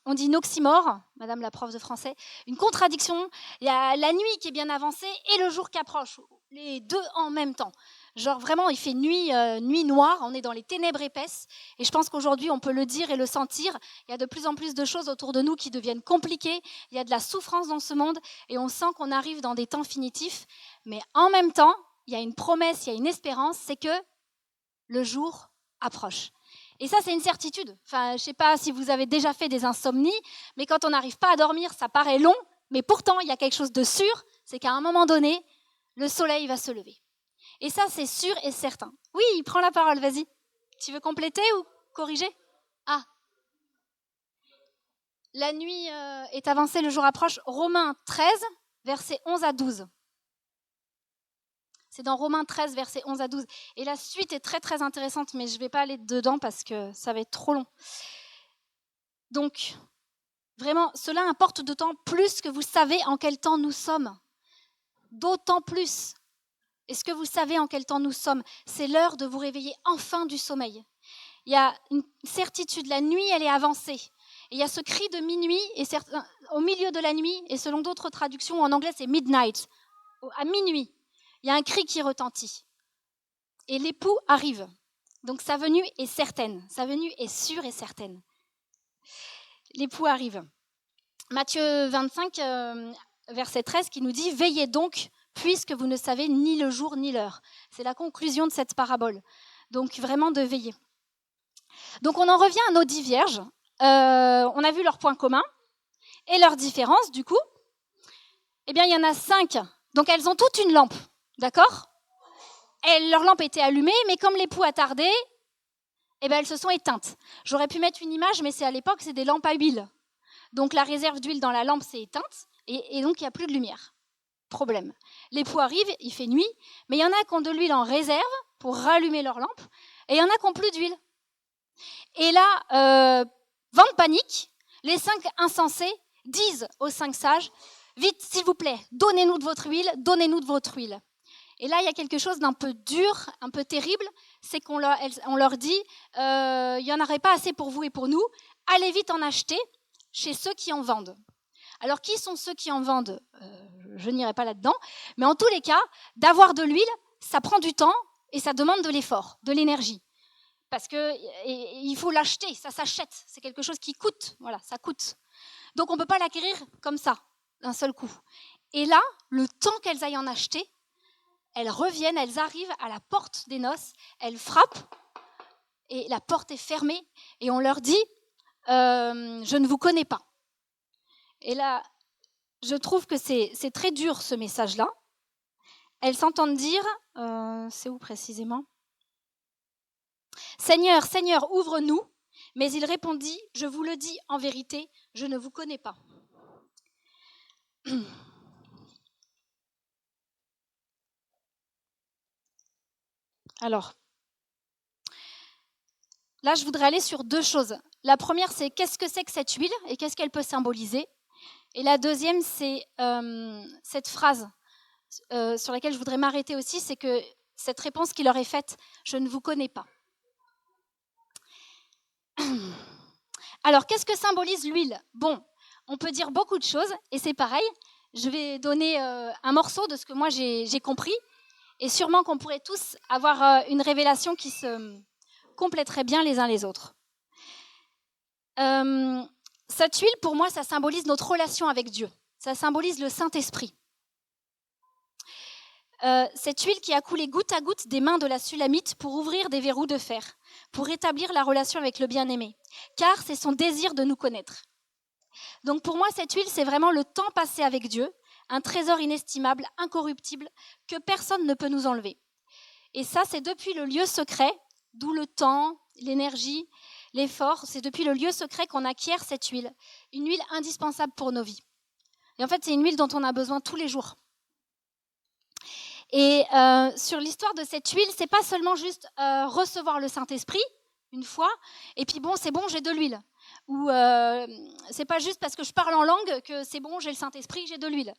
Speaker 1: on dit une oxymore, madame la prof de français, une contradiction. Il y a la nuit qui est bien avancée et le jour qui approche, les deux en même temps. Genre vraiment, il fait nuit noire, on est dans les ténèbres épaisses. Et je pense qu'aujourd'hui, on peut le dire et le sentir. Il y a de plus en plus de choses autour de nous qui deviennent compliquées. Il y a de la souffrance dans ce monde et on sent qu'on arrive dans des temps finitifs. Mais en même temps, il y a une promesse, il y a une espérance, c'est que le jour approche. Et ça, c'est une certitude. Enfin, je ne sais pas si vous avez déjà fait des insomnies, mais quand on n'arrive pas à dormir, ça paraît long, mais pourtant, il y a quelque chose de sûr, c'est qu'à un moment donné, le soleil va se lever. Et ça, c'est sûr et certain. Oui, prends la parole, vas-y. Tu veux compléter ou corriger? Ah. La nuit est avancée, le jour approche. Romains 13, versets 11 à 12. C'est dans Romains 13, versets 11 à 12. Et la suite est très, très intéressante, mais je ne vais pas aller dedans parce que ça va être trop long. Donc, vraiment, cela importe d'autant plus que vous savez en quel temps nous sommes. D'autant plus. Est-ce que vous savez en quel temps nous sommes? C'est l'heure de vous réveiller enfin du sommeil. Il y a une certitude, la nuit, elle est avancée. Et il y a ce cri de minuit, et au milieu de la nuit, et selon d'autres traductions, en anglais, c'est midnight, à minuit. Il y a un cri qui retentit. Et l'époux arrive. Donc sa venue est certaine. Sa venue est sûre et certaine. L'époux arrive. Matthieu 25, verset 13, qui nous dit « Veillez donc, puisque vous ne savez ni le jour ni l'heure. » C'est la conclusion de cette parabole. Donc vraiment de veiller. Donc on en revient à nos 10 vierges. On a vu leurs points communs et leurs différences du coup. Eh bien, il y en a 5. Donc, elles ont toutes une lampe. D'accord ? Leur lampe était allumée, mais comme l'époux a tardé, eh bien, elles se sont éteintes. J'aurais pu mettre une image, mais à l'époque, c'est des lampes à huile. Donc, la réserve d'huile dans la lampe s'est éteinte, et donc, il n'y a plus de lumière. Problème. L'époux arrive, il fait nuit, mais il y en a qui ont de l'huile en réserve pour rallumer leur lampe, et il y en a qui n'ont plus d'huile. Et là, vent de panique, les 5 insensés disent aux 5 sages, vite, s'il vous plaît, donnez-nous de votre huile, donnez-nous de votre huile. Et là, il y a quelque chose d'un peu dur, un peu terrible, c'est qu'on leur dit, il n'y en aurait pas assez pour vous et pour nous, allez vite en acheter chez ceux qui en vendent. Alors, qui sont ceux qui en vendent ? Je n'irai pas là-dedans, mais en tous les cas, d'avoir de l'huile, ça prend du temps et ça demande de l'effort, de l'énergie. Parce qu'il faut l'acheter, ça s'achète, c'est quelque chose qui coûte, voilà, ça coûte. Donc on ne peut pas l'acquérir comme ça, d'un seul coup. Et là, le temps qu'elles aillent en acheter, elles reviennent, elles arrivent à la porte des noces, elles frappent, et la porte est fermée, et on leur dit « Je ne vous connais pas ». Et là, je trouve que c'est très dur ce message-là. Elles s'entendent dire, c'est où précisément ? « Seigneur, Seigneur, ouvre-nous ». Mais il répondit, « Je vous le dis en vérité, je ne vous connais pas. » Alors, là, je voudrais aller sur 2 choses. La première, c'est qu'est-ce que c'est que cette huile et qu'est-ce qu'elle peut symboliser ? Et la deuxième, c'est cette phrase sur laquelle je voudrais m'arrêter aussi, c'est que cette réponse qui leur est faite, « Je ne vous connais pas ». Alors, qu'est-ce que symbolise l'huile ? Bon, on peut dire beaucoup de choses, et c'est pareil. Je vais donner un morceau de ce que moi j'ai compris, et sûrement qu'on pourrait tous avoir une révélation qui se compléterait bien les uns les autres. Cette huile, pour moi, ça symbolise notre relation avec Dieu. Ça symbolise le Saint-Esprit. Cette huile qui a coulé goutte à goutte des mains de la Sulamite pour ouvrir des verrous de fer, pour rétablir la relation avec le bien-aimé, car c'est son désir de nous connaître. Donc pour moi, cette huile, c'est vraiment le temps passé avec Dieu, un trésor inestimable, incorruptible, que personne ne peut nous enlever. Et ça, c'est depuis le lieu secret, d'où le temps, l'énergie, l'effort, c'est depuis le lieu secret qu'on acquiert cette huile, une huile indispensable pour nos vies. Et en fait, c'est une huile dont on a besoin tous les jours. Et sur l'histoire de cette huile, c'est pas seulement juste recevoir le Saint-Esprit une fois, et puis bon, c'est bon, j'ai de l'huile. Ou c'est pas juste parce que je parle en langue que c'est bon, j'ai le Saint-Esprit, j'ai de l'huile.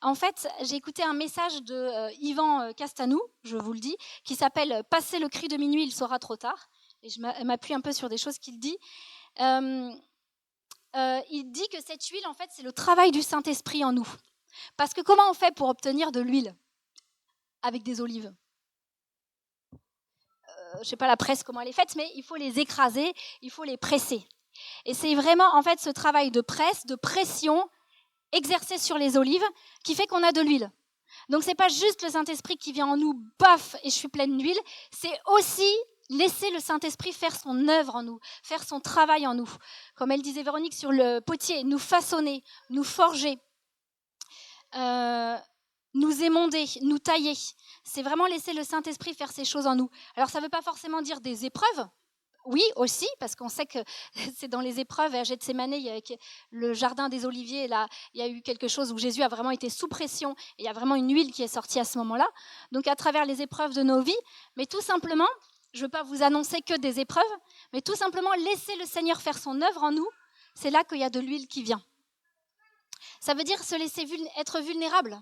Speaker 1: En fait, j'ai écouté un message de Yvan Castanou, je vous le dis, qui s'appelle « Passer le cri de minuit, il sera trop tard ». Et je m'appuie un peu sur des choses qu'il dit. Il dit que cette huile, en fait, c'est le travail du Saint-Esprit en nous. Parce que comment on fait pour obtenir de l'huile ? Avec des olives. Je ne sais pas la presse comment elle est faite, mais il faut les écraser, il faut les presser. Et c'est vraiment en fait ce travail de presse, de pression exercé sur les olives qui fait qu'on a de l'huile. Donc c'est pas juste le Saint-Esprit qui vient en nous, paf, et je suis pleine d'huile, c'est aussi laisser le Saint-Esprit faire son œuvre en nous, faire son travail en nous. Comme elle disait Véronique sur le potier, nous façonner, nous forger. Nous émonder, nous tailler. C'est vraiment laisser le Saint-Esprit faire ces choses en nous. Alors, ça ne veut pas forcément dire des épreuves. Oui, aussi, parce qu'on sait que c'est dans les épreuves. À Gethsémane, avec le jardin des Oliviers, là, il y a eu quelque chose où Jésus a vraiment été sous pression. Et il y a vraiment une huile qui est sortie à ce moment-là. Donc, à travers les épreuves de nos vies, mais tout simplement, je ne veux pas vous annoncer que des épreuves, mais tout simplement laisser le Seigneur faire son œuvre en nous. C'est là qu'il y a de l'huile qui vient. Ça veut dire se laisser être vulnérable.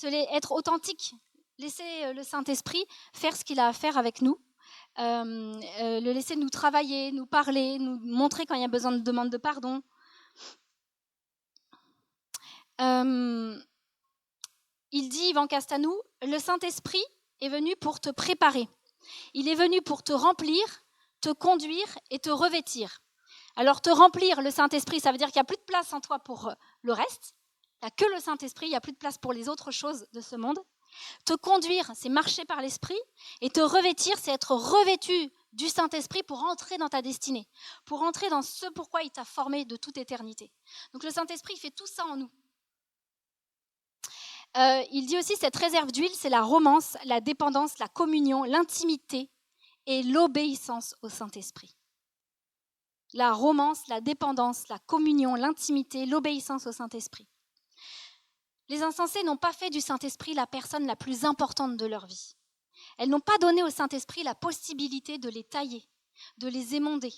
Speaker 1: Être authentique, laisser le Saint-Esprit faire ce qu'il a à faire avec nous, le laisser nous travailler, nous parler, nous montrer quand il y a besoin de demande de pardon. Il dit, Yvan Castanou, le Saint-Esprit est venu pour te préparer. Il est venu pour te remplir, te conduire et te revêtir. Alors te remplir, le Saint-Esprit, ça veut dire qu'il n'y a plus de place en toi pour le reste. Il n'y a que le Saint-Esprit, il n'y a plus de place pour les autres choses de ce monde. Te conduire, c'est marcher par l'Esprit. Et te revêtir, c'est être revêtu du Saint-Esprit pour entrer dans ta destinée, pour entrer dans ce pourquoi il t'a formé de toute éternité. Donc le Saint-Esprit, il fait tout ça en nous. Il dit aussi cette réserve d'huile, c'est la romance, la dépendance, la communion, l'intimité et l'obéissance au Saint-Esprit. La romance, la dépendance, la communion, l'intimité, l'obéissance au Saint-Esprit. Les insensés n'ont pas fait du Saint-Esprit la personne la plus importante de leur vie. Elles n'ont pas donné au Saint-Esprit la possibilité de les tailler, de les émonder.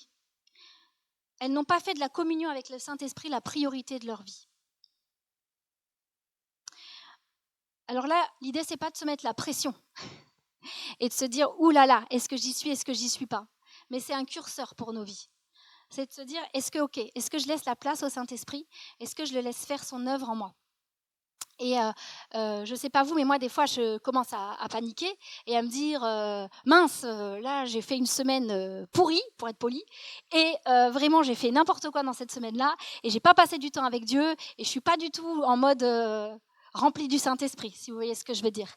Speaker 1: Elles n'ont pas fait de la communion avec le Saint-Esprit la priorité de leur vie. Alors là, l'idée, c'est pas de se mettre la pression et de se dire « Ouh là là, est-ce que j'y suis, est-ce que j'y suis pas ?» Mais c'est un curseur pour nos vies. C'est de se dire « Est-ce que je laisse la place au Saint-Esprit? Est-ce que je le laisse faire son œuvre en moi ?» Et je ne sais pas vous, mais moi, des fois, je commence à paniquer et à me dire mince, là, j'ai fait une semaine pourrie, pour être poli, et vraiment, j'ai fait n'importe quoi dans cette semaine-là, et j'ai pas passé du temps avec Dieu, et je suis pas du tout en mode rempli du Saint-Esprit, si vous voyez ce que je veux dire.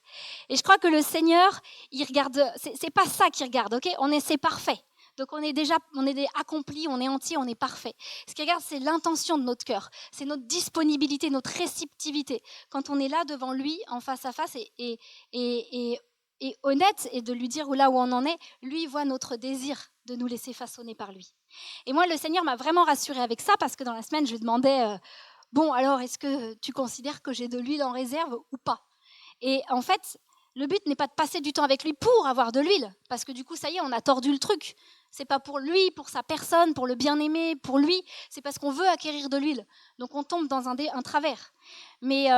Speaker 1: Et je crois que le Seigneur, il regarde, c'est pas ça qu'il regarde, ok? C'est parfait. Donc on est accompli, on est entier, on est parfait. Ce qu'il regarde, c'est l'intention de notre cœur, c'est notre disponibilité, notre réceptivité. Quand on est là devant lui, en face à face, et honnête, et de lui dire là où on en est, lui voit notre désir de nous laisser façonner par lui. Et moi, le Seigneur m'a vraiment rassurée avec ça, parce que dans la semaine, je lui demandais, bon, alors, est-ce que tu considères que j'ai de l'huile en réserve ou pas? Et en fait, le but n'est pas de passer du temps avec lui pour avoir de l'huile, parce que du coup, ça y est, on a tordu le truc. C'est pas pour lui, pour sa personne, pour le bien-aimé, pour lui. C'est parce qu'on veut acquérir de l'huile. Donc on tombe dans un travers. Mais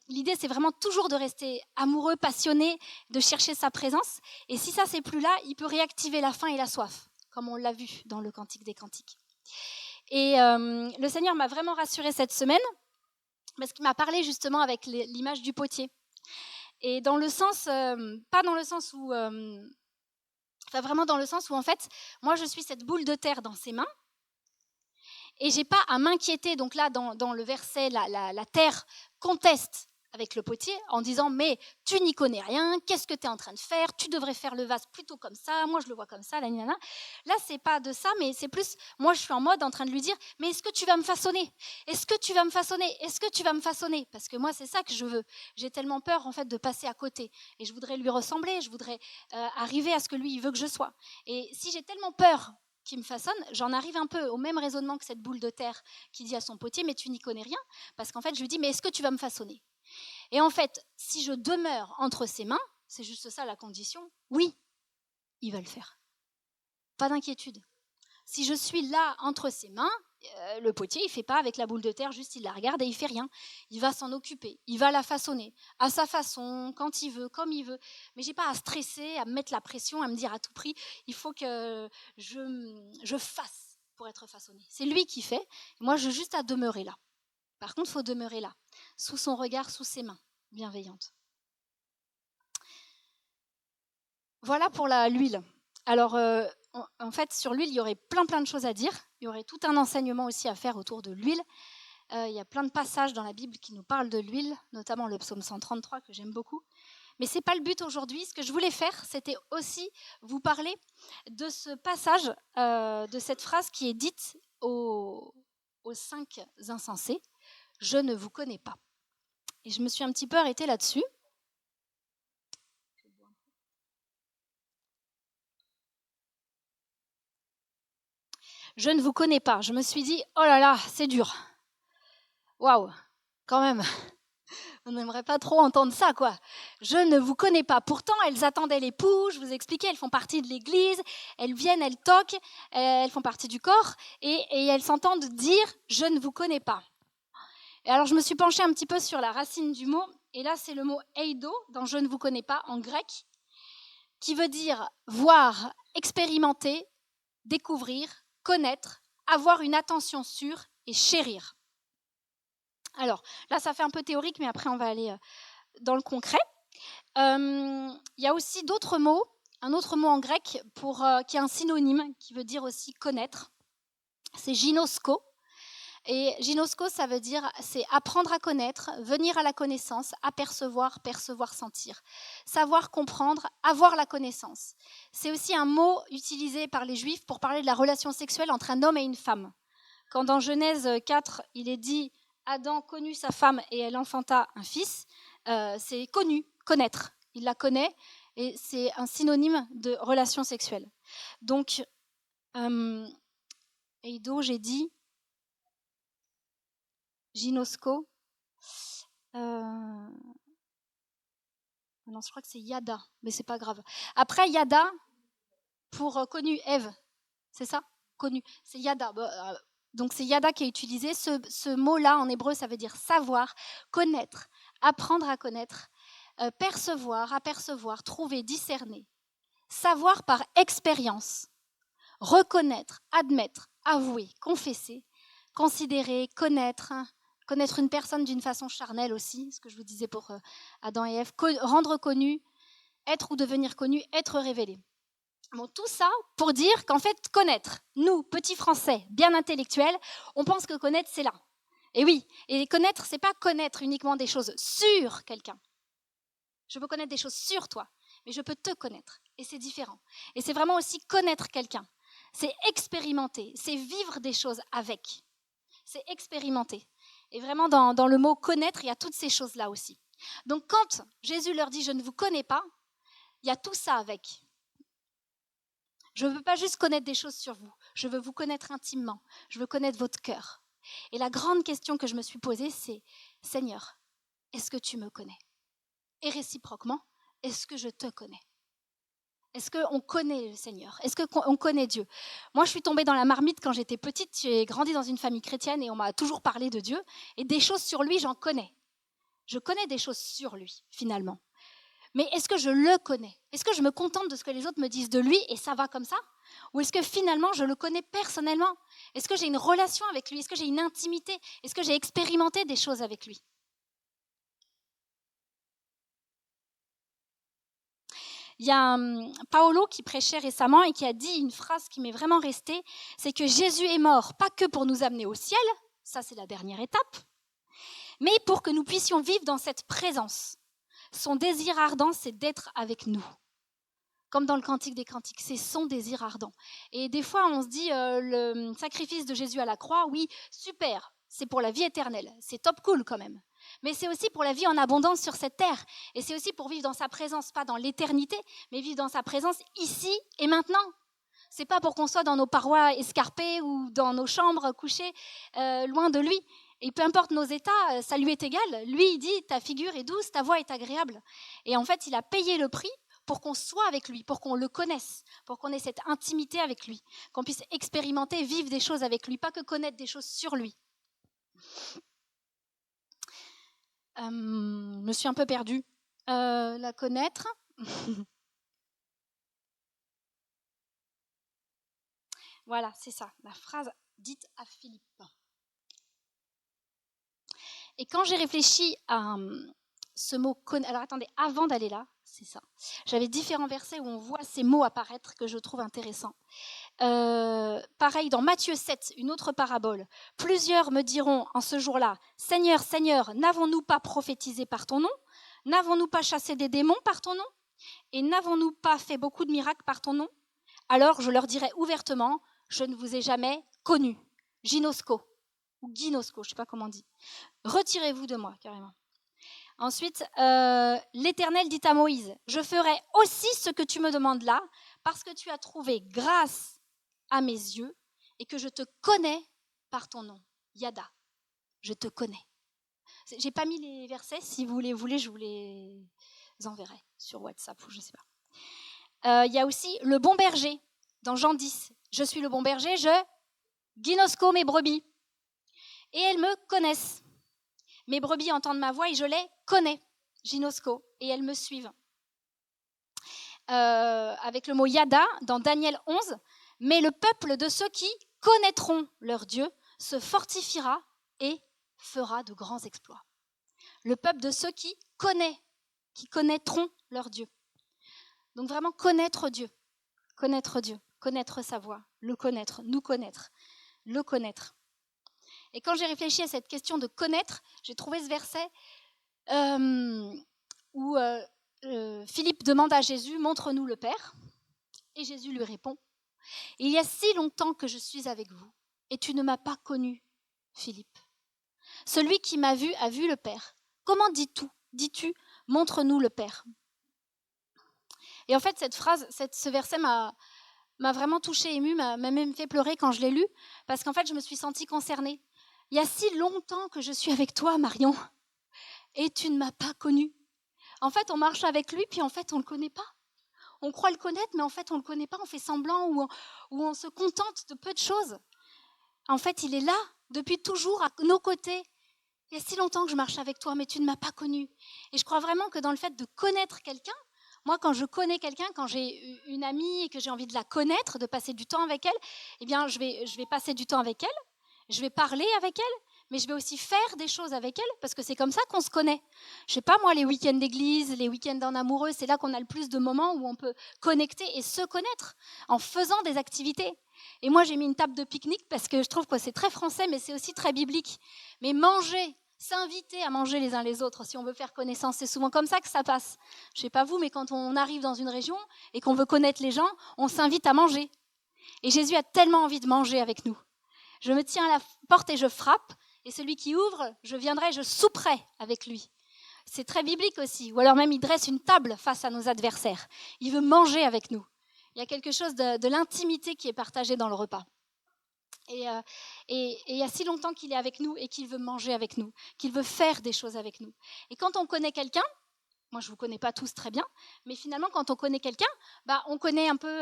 Speaker 1: l'idée, c'est vraiment toujours de rester amoureux, passionné, de chercher sa présence. Et si ça, c'est plus là, il peut réactiver la faim et la soif, comme on l'a vu dans le Cantique des Cantiques. Et le Seigneur m'a vraiment rassurée cette semaine, parce qu'il m'a parlé justement avec l'image du potier. Et dans le sens, pas dans le sens où... vraiment dans le sens où, en fait, moi, je suis cette boule de terre dans ses mains et j'ai pas à m'inquiéter. Donc là, dans le verset, la terre conteste avec le potier en disant « Mais tu n'y connais rien, qu'est-ce que tu es en train de faire? Tu devrais faire le vase plutôt comme ça, moi je le vois comme ça, la nana. » Là, c'est pas de ça, mais c'est plus, moi je suis en mode en train de lui dire « Mais est-ce que tu vas me façonner? Est-ce que tu vas me façonner? Est-ce que tu vas me façonner ?» Parce que moi, c'est ça que je veux. J'ai tellement peur, en fait, de passer à côté. Et je voudrais lui ressembler, je voudrais arriver à ce que lui, il veut que je sois. Et si j'ai tellement peur qui me façonne, j'en arrive un peu au même raisonnement que cette boule de terre qui dit à son potier « Mais tu n'y connais rien. » Parce qu'en fait, je lui dis « Mais est-ce que tu vas me façonner ?» Et en fait, si je demeure entre ses mains, c'est juste ça la condition, oui, il va le faire. Pas d'inquiétude. Si je suis là entre ses mains, le potier, il ne fait pas avec la boule de terre, juste il la regarde et il ne fait rien. Il va s'en occuper, il va la façonner, à sa façon, quand il veut, comme il veut. Mais je n'ai pas à stresser, à me mettre la pression, à me dire à tout prix, il faut que je fasse pour être façonné. C'est lui qui fait, moi j'ai juste à demeurer là. Par contre, il faut demeurer là, sous son regard, sous ses mains bienveillantes. Voilà pour l'huile. Alors, en fait, sur l'huile, il y aurait plein de choses à dire. Il y aurait tout un enseignement aussi à faire autour de l'huile. Il y a plein de passages dans la Bible qui nous parlent de l'huile, notamment le psaume 133 que j'aime beaucoup. Mais ce n'est pas le but aujourd'hui. Ce que je voulais faire, c'était aussi vous parler de ce passage, de cette phrase qui est dite aux 5 insensés. Je ne vous connais pas. Et je me suis un petit peu arrêtée là-dessus. Je ne vous connais pas. Je me suis dit, oh là là, c'est dur. Waouh, quand même. On n'aimerait pas trop entendre ça, quoi. Je ne vous connais pas. Pourtant, elles attendaient l'époux, je vous expliquais, elles font partie de l'église, elles viennent, elles toquent, elles font partie du corps, et elles s'entendent dire, je ne vous connais pas. Et alors, je me suis penchée un petit peu sur la racine du mot, et là, c'est le mot eido, dans je ne vous connais pas, en grec, qui veut dire voir, expérimenter, découvrir, connaître, avoir une attention sûre et chérir. Alors, là, ça fait un peu théorique, mais après, on va aller dans le concret. Il y a aussi d'autres mots, un autre mot en grec qui est un synonyme, qui veut dire aussi connaître. C'est ginosko. Et ginosko, ça veut dire, c'est apprendre à connaître, venir à la connaissance, apercevoir, percevoir, sentir. Savoir, comprendre, avoir la connaissance. C'est aussi un mot utilisé par les Juifs pour parler de la relation sexuelle entre un homme et une femme. Quand dans Genèse 4, il est dit « Adam connut sa femme et elle enfanta un fils », c'est connu, connaître. Il la connaît et c'est un synonyme de relation sexuelle. Donc, Eido, j'ai dit, gynosco. Non, je crois que c'est Yada, mais c'est pas grave. Après, Yada, pour connu, Ève, c'est ça? Connu, c'est Yada. Donc c'est Yada qui est utilisé. Ce mot-là, en hébreu, ça veut dire savoir, connaître, apprendre à connaître, percevoir, apercevoir, trouver, discerner. Savoir par expérience, reconnaître, admettre, avouer, confesser, considérer, connaître une personne d'une façon charnelle aussi, ce que je vous disais pour Adam et Ève, rendre connu, être ou devenir connu, être révélé. Bon, tout ça pour dire qu'en fait, connaître, nous, petits Français, bien intellectuels, on pense que connaître, c'est là. Et oui, et connaître, c'est pas connaître uniquement des choses sur quelqu'un. Je peux connaître des choses sur toi, mais je peux te connaître, et c'est différent. Et c'est vraiment aussi connaître quelqu'un. C'est expérimenter, c'est vivre des choses avec. C'est expérimenter. Et vraiment, dans le mot connaître, il y a toutes ces choses-là aussi. Donc, quand Jésus leur dit « je ne vous connais pas », il y a tout ça avec. Je ne veux pas juste connaître des choses sur vous, je veux vous connaître intimement, je veux connaître votre cœur. Et la grande question que je me suis posée, c'est « Seigneur, est-ce que tu me connais ?» Et réciproquement, est-ce que je te connais ? Est-ce qu'on connaît le Seigneur ? Est-ce qu'on connaît Dieu ? Moi, je suis tombée dans la marmite quand j'étais petite. J'ai grandi dans une famille chrétienne et on m'a toujours parlé de Dieu. Et des choses sur lui, j'en connais. Je connais des choses sur lui, finalement. Mais est-ce que je le connais ? Est-ce que je me contente de ce que les autres me disent de lui et ça va comme ça ? Ou est-ce que finalement, je le connais personnellement ? Est-ce que j'ai une relation avec lui ? Est-ce que j'ai une intimité ? Est-ce que j'ai expérimenté des choses avec lui ? Il y a Paolo qui prêchait récemment et qui a dit une phrase qui m'est vraiment restée, c'est que Jésus est mort, pas que pour nous amener au ciel, ça c'est la dernière étape, mais pour que nous puissions vivre dans cette présence. Son désir ardent, c'est d'être avec nous. Comme dans le Cantique des Cantiques, c'est son désir ardent. Et des fois, on se dit, le sacrifice de Jésus à la croix, oui, super, c'est pour la vie éternelle, c'est top cool quand même. Mais c'est aussi pour la vie en abondance sur cette terre. Et c'est aussi pour vivre dans sa présence, pas dans l'éternité, mais vivre dans sa présence ici et maintenant. C'est pas pour qu'on soit dans nos parois escarpées ou dans nos chambres couchées loin de lui. Et peu importe nos états, ça lui est égal. Lui, il dit, ta figure est douce, ta voix est agréable. Et en fait, il a payé le prix pour qu'on soit avec lui, pour qu'on le connaisse, pour qu'on ait cette intimité avec lui, qu'on puisse expérimenter, vivre des choses avec lui, pas que connaître des choses sur lui. Je me suis un peu perdue. La connaître. Voilà, c'est ça, la phrase dite à Philippe. Et quand j'ai réfléchi à ce mot connaître, alors attendez, avant d'aller là, c'est ça. J'avais différents versets où on voit ces mots apparaître que je trouve intéressants. Pareil, dans Matthieu 7, une autre parabole. Plusieurs me diront en ce jour-là, Seigneur, Seigneur, n'avons-nous pas prophétisé par ton nom ? N'avons-nous pas chassé des démons par ton nom ? Et n'avons-nous pas fait beaucoup de miracles par ton nom ? Alors je leur dirai ouvertement, je ne vous ai jamais connu. Gynosco, ou Gynosco, je ne sais pas comment on dit. Retirez-vous de moi, carrément. Ensuite, l'Éternel dit à Moïse, je ferai aussi ce que tu me demandes là, parce que tu as trouvé grâce à mes yeux et que je te connais par ton nom. Yada, je te connais. J'ai pas mis les versets, si vous les voulez, je vous les enverrai sur WhatsApp ou je sais pas. Il y a aussi le bon berger, dans Jean 10. Je suis le bon berger, je gynosco mes brebis. Et elles me connaissent. Mes brebis entendent ma voix et je les connais, gynosco, et elles me suivent. Avec le mot yada, dans Daniel 11, mais le peuple de ceux qui connaîtront leur Dieu se fortifiera et fera de grands exploits. Le peuple de ceux qui connaîtront leur Dieu. Donc vraiment connaître Dieu, connaître sa voix, le connaître, nous connaître, le connaître. Et quand j'ai réfléchi à cette question de connaître, j'ai trouvé ce verset où Philippe demande à Jésus, montre-nous le Père. Et Jésus lui répond, il y a si longtemps que je suis avec vous, et tu ne m'as pas connu, Philippe. Celui qui m'a vu a vu le Père. Comment dis-tu, dis-tu, montre-nous le Père. Et en fait, cette phrase, ce verset m'a vraiment touchée, émue, m'a même fait pleurer quand je l'ai lu, parce qu'en fait, je me suis sentie concernée. Il y a si longtemps que je suis avec toi, Marion, et tu ne m'as pas connue. En fait, on marche avec lui, puis en fait, on ne le connaît pas. On croit le connaître, mais en fait, on ne le connaît pas, on fait semblant, ou on se contente de peu de choses. En fait, il est là, depuis toujours, à nos côtés. Il y a si longtemps que je marche avec toi, mais tu ne m'as pas connue. Et je crois vraiment que dans le fait de connaître quelqu'un, moi, quand je connais quelqu'un, quand j'ai une amie et que j'ai envie de la connaître, de passer du temps avec elle, eh bien, je vais passer du temps avec elle, je vais parler avec elle, mais je vais aussi faire des choses avec elle, parce que c'est comme ça qu'on se connaît. Je sais pas, moi, les week-ends d'église, les week-ends en amoureux, c'est là qu'on a le plus de moments où on peut connecter et se connaître en faisant des activités. Et moi, j'ai mis une table de pique-nique parce que je trouve que c'est très français, mais c'est aussi très biblique. Mais manger, s'inviter à manger les uns les autres, si on veut faire connaissance, c'est souvent comme ça que ça passe. Je ne sais pas vous, mais quand on arrive dans une région et qu'on veut connaître les gens, on s'invite à manger. Et Jésus a tellement envie de manger avec nous. Je me tiens à la porte et je frappe, et celui qui ouvre, je viendrai, je souperai avec lui. C'est très biblique aussi. Ou alors même, il dresse une table face à nos adversaires. Il veut manger avec nous. Il y a quelque chose de l'intimité qui est partagée dans le repas. Et il y a si longtemps qu'il est avec nous et qu'il veut manger avec nous, qu'il veut faire des choses avec nous. Et quand on connaît quelqu'un, moi je ne vous connais pas tous très bien, mais finalement quand on connaît quelqu'un, on connaît un peu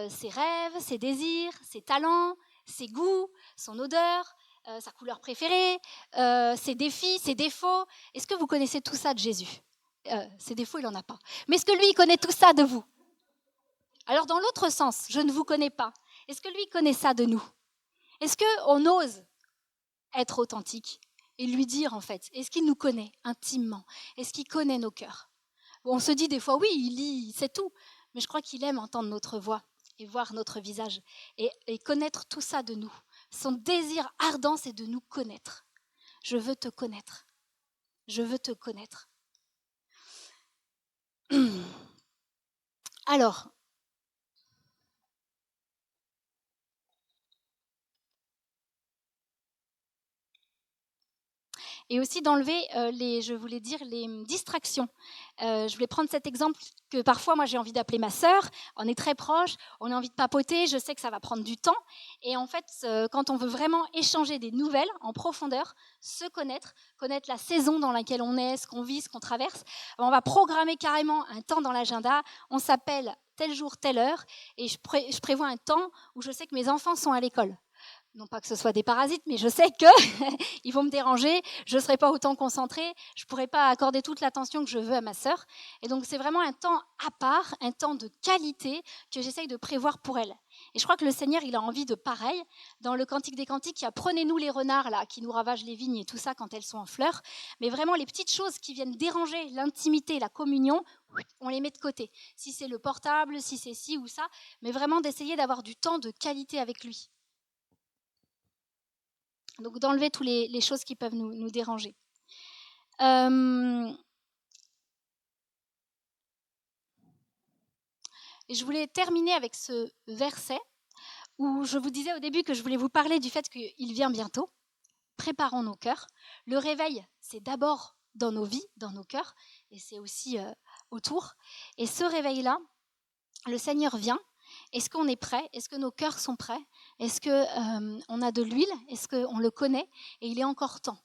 Speaker 1: ses rêves, ses désirs, ses talents, ses goûts, son odeur, sa couleur préférée, ses défis, ses défauts. Est-ce que vous connaissez tout ça de Jésus ? Ses défauts, il n'en a pas. Mais est-ce que lui, il connaît tout ça de vous ? Alors dans l'autre sens, je ne vous connais pas. Est-ce que lui connaît ça de nous ? Est-ce qu'on ose être authentique et lui dire en fait, est-ce qu'il nous connaît intimement ? Est-ce qu'il connaît nos cœurs ? On se dit des fois, oui, il lit, il sait tout, mais je crois qu'il aime entendre notre voix et voir notre visage et connaître tout ça de nous. Son désir ardent, c'est de nous connaître. Je veux te connaître. Je veux te connaître. Alors, et aussi d'enlever je voulais dire, les distractions. Je voulais prendre cet exemple que parfois, moi, j'ai envie d'appeler ma sœur. On est très proches, on a envie de papoter, je sais que ça va prendre du temps. Et en fait, quand on veut vraiment échanger des nouvelles en profondeur, se connaître la saison dans laquelle on est, ce qu'on vit, ce qu'on traverse, on va programmer carrément un temps dans l'agenda. On s'appelle tel jour, telle heure, et je prévois un temps où je sais que mes enfants sont à l'école. Non pas que ce soit des parasites, mais je sais qu'ils vont me déranger, je ne serai pas autant concentrée, je ne pourrai pas accorder toute l'attention que je veux à ma sœur. Et donc, c'est vraiment un temps à part, un temps de qualité que j'essaye de prévoir pour elle. Et je crois que le Seigneur, il a envie de pareil. Dans le Cantique des Cantiques, il y a « Prenez-nous les renards » là, qui nous ravagent les vignes et tout ça quand elles sont en fleurs. Mais vraiment, les petites choses qui viennent déranger l'intimité, la communion, on les met de côté. Si c'est le portable, si c'est ci ou ça, mais vraiment d'essayer d'avoir du temps de qualité avec lui. Donc d'enlever toutes les choses qui peuvent nous déranger. Et je voulais terminer avec ce verset où je vous disais au début que je voulais vous parler du fait qu'il vient bientôt. Préparons nos cœurs. Le réveil, c'est d'abord dans nos vies, dans nos cœurs, et c'est aussi autour. Et ce réveil-là, le Seigneur vient. Est-ce qu'on est prêt ? Est-ce que nos cœurs sont prêts ? Est-ce qu'on a de l'huile ? Est-ce qu'on le connaît ? Et il est encore temps.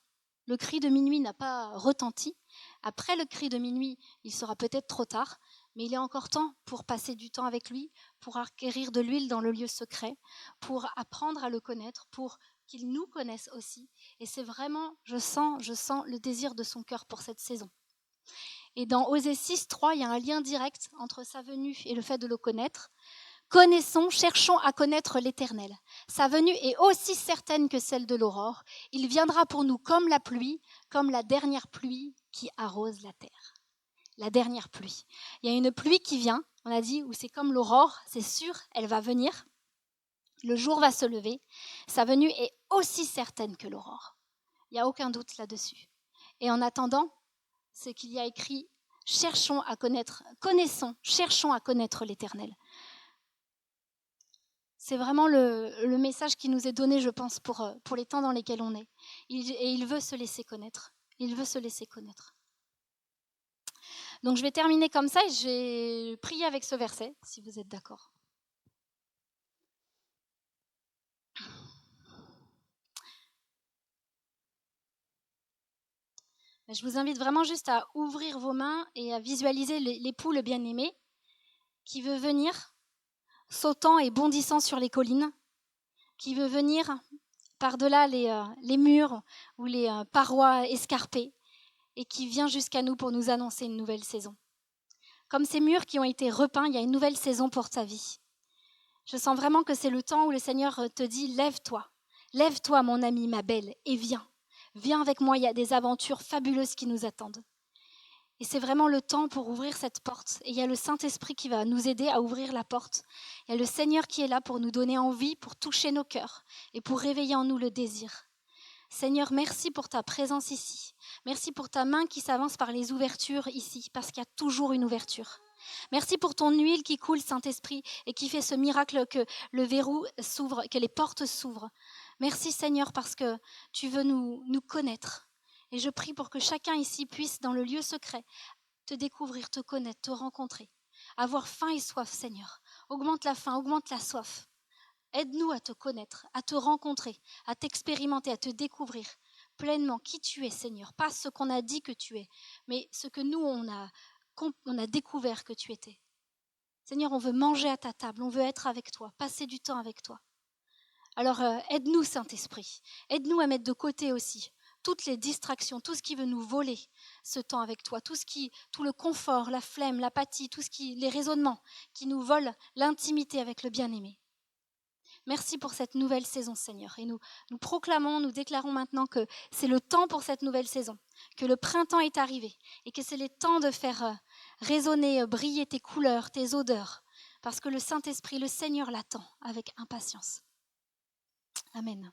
Speaker 1: Le cri de minuit n'a pas retenti. Après le cri de minuit, il sera peut-être trop tard, mais il est encore temps pour passer du temps avec lui, pour acquérir de l'huile dans le lieu secret, pour apprendre à le connaître, pour qu'il nous connaisse aussi. Et c'est vraiment, je sens le désir de son cœur pour cette saison. Et dans Osée 6, 3, il y a un lien direct entre sa venue et le fait de le connaître. Connaissons, cherchons à connaître l'Éternel. Sa venue est aussi certaine que celle de l'aurore. Il viendra pour nous comme la pluie, comme la dernière pluie qui arrose la terre. La dernière pluie. Il y a une pluie qui vient, on a dit, où c'est comme l'aurore, c'est sûr, elle va venir. Le jour va se lever. Sa venue est aussi certaine que l'aurore. Il n'y a aucun doute là-dessus. Et en attendant, ce qu'il y a écrit, cherchons à connaître l'Éternel. C'est vraiment le message qui nous est donné, je pense, pour les temps dans lesquels on est. Et il veut se laisser connaître. Il veut se laisser connaître. Donc je vais terminer comme ça et je vais prier avec ce verset, si vous êtes d'accord. Je vous invite vraiment juste à ouvrir vos mains et à visualiser l'époux, le bien-aimé, qui veut venir sautant et bondissant sur les collines, qui veut venir par-delà les murs ou les parois escarpées et qui vient jusqu'à nous pour nous annoncer une nouvelle saison. Comme ces murs qui ont été repeints, il y a une nouvelle saison pour ta vie. Je sens vraiment que c'est le temps où le Seigneur te dit « Lève-toi, lève-toi mon ami, ma belle, et viens. Viens avec moi, il y a des aventures fabuleuses qui nous attendent. » Et c'est vraiment le temps pour ouvrir cette porte. Et il y a le Saint-Esprit qui va nous aider à ouvrir la porte. Il y a le Seigneur qui est là pour nous donner envie, pour toucher nos cœurs et pour réveiller en nous le désir. Seigneur, merci pour ta présence ici. Merci pour ta main qui s'avance par les ouvertures ici, parce qu'il y a toujours une ouverture. Merci pour ton huile qui coule, Saint-Esprit, et qui fait ce miracle que le verrou s'ouvre, que les portes s'ouvrent. Merci, Seigneur, parce que tu veux nous connaître. Et je prie pour que chacun ici puisse, dans le lieu secret, te découvrir, te connaître, te rencontrer. Avoir faim et soif, Seigneur. Augmente la faim, augmente la soif. Aide-nous à te connaître, à te rencontrer, à t'expérimenter, à te découvrir pleinement qui tu es, Seigneur. Pas ce qu'on a dit que tu es, mais ce que nous, on a découvert que tu étais. Seigneur, on veut manger à ta table, on veut être avec toi, passer du temps avec toi. Alors, aide-nous, Saint-Esprit. Aide-nous à mettre de côté aussi toutes les distractions, tout ce qui veut nous voler ce temps avec toi, tout le confort, la flemme, l'apathie, les raisonnements qui nous volent l'intimité avec le bien-aimé. Merci pour cette nouvelle saison, Seigneur. Et nous proclamons, nous déclarons maintenant que c'est le temps pour cette nouvelle saison, que le printemps est arrivé et que c'est le temps de faire résonner, briller tes couleurs, tes odeurs, parce que le Saint-Esprit, le Seigneur l'attend avec impatience. Amen.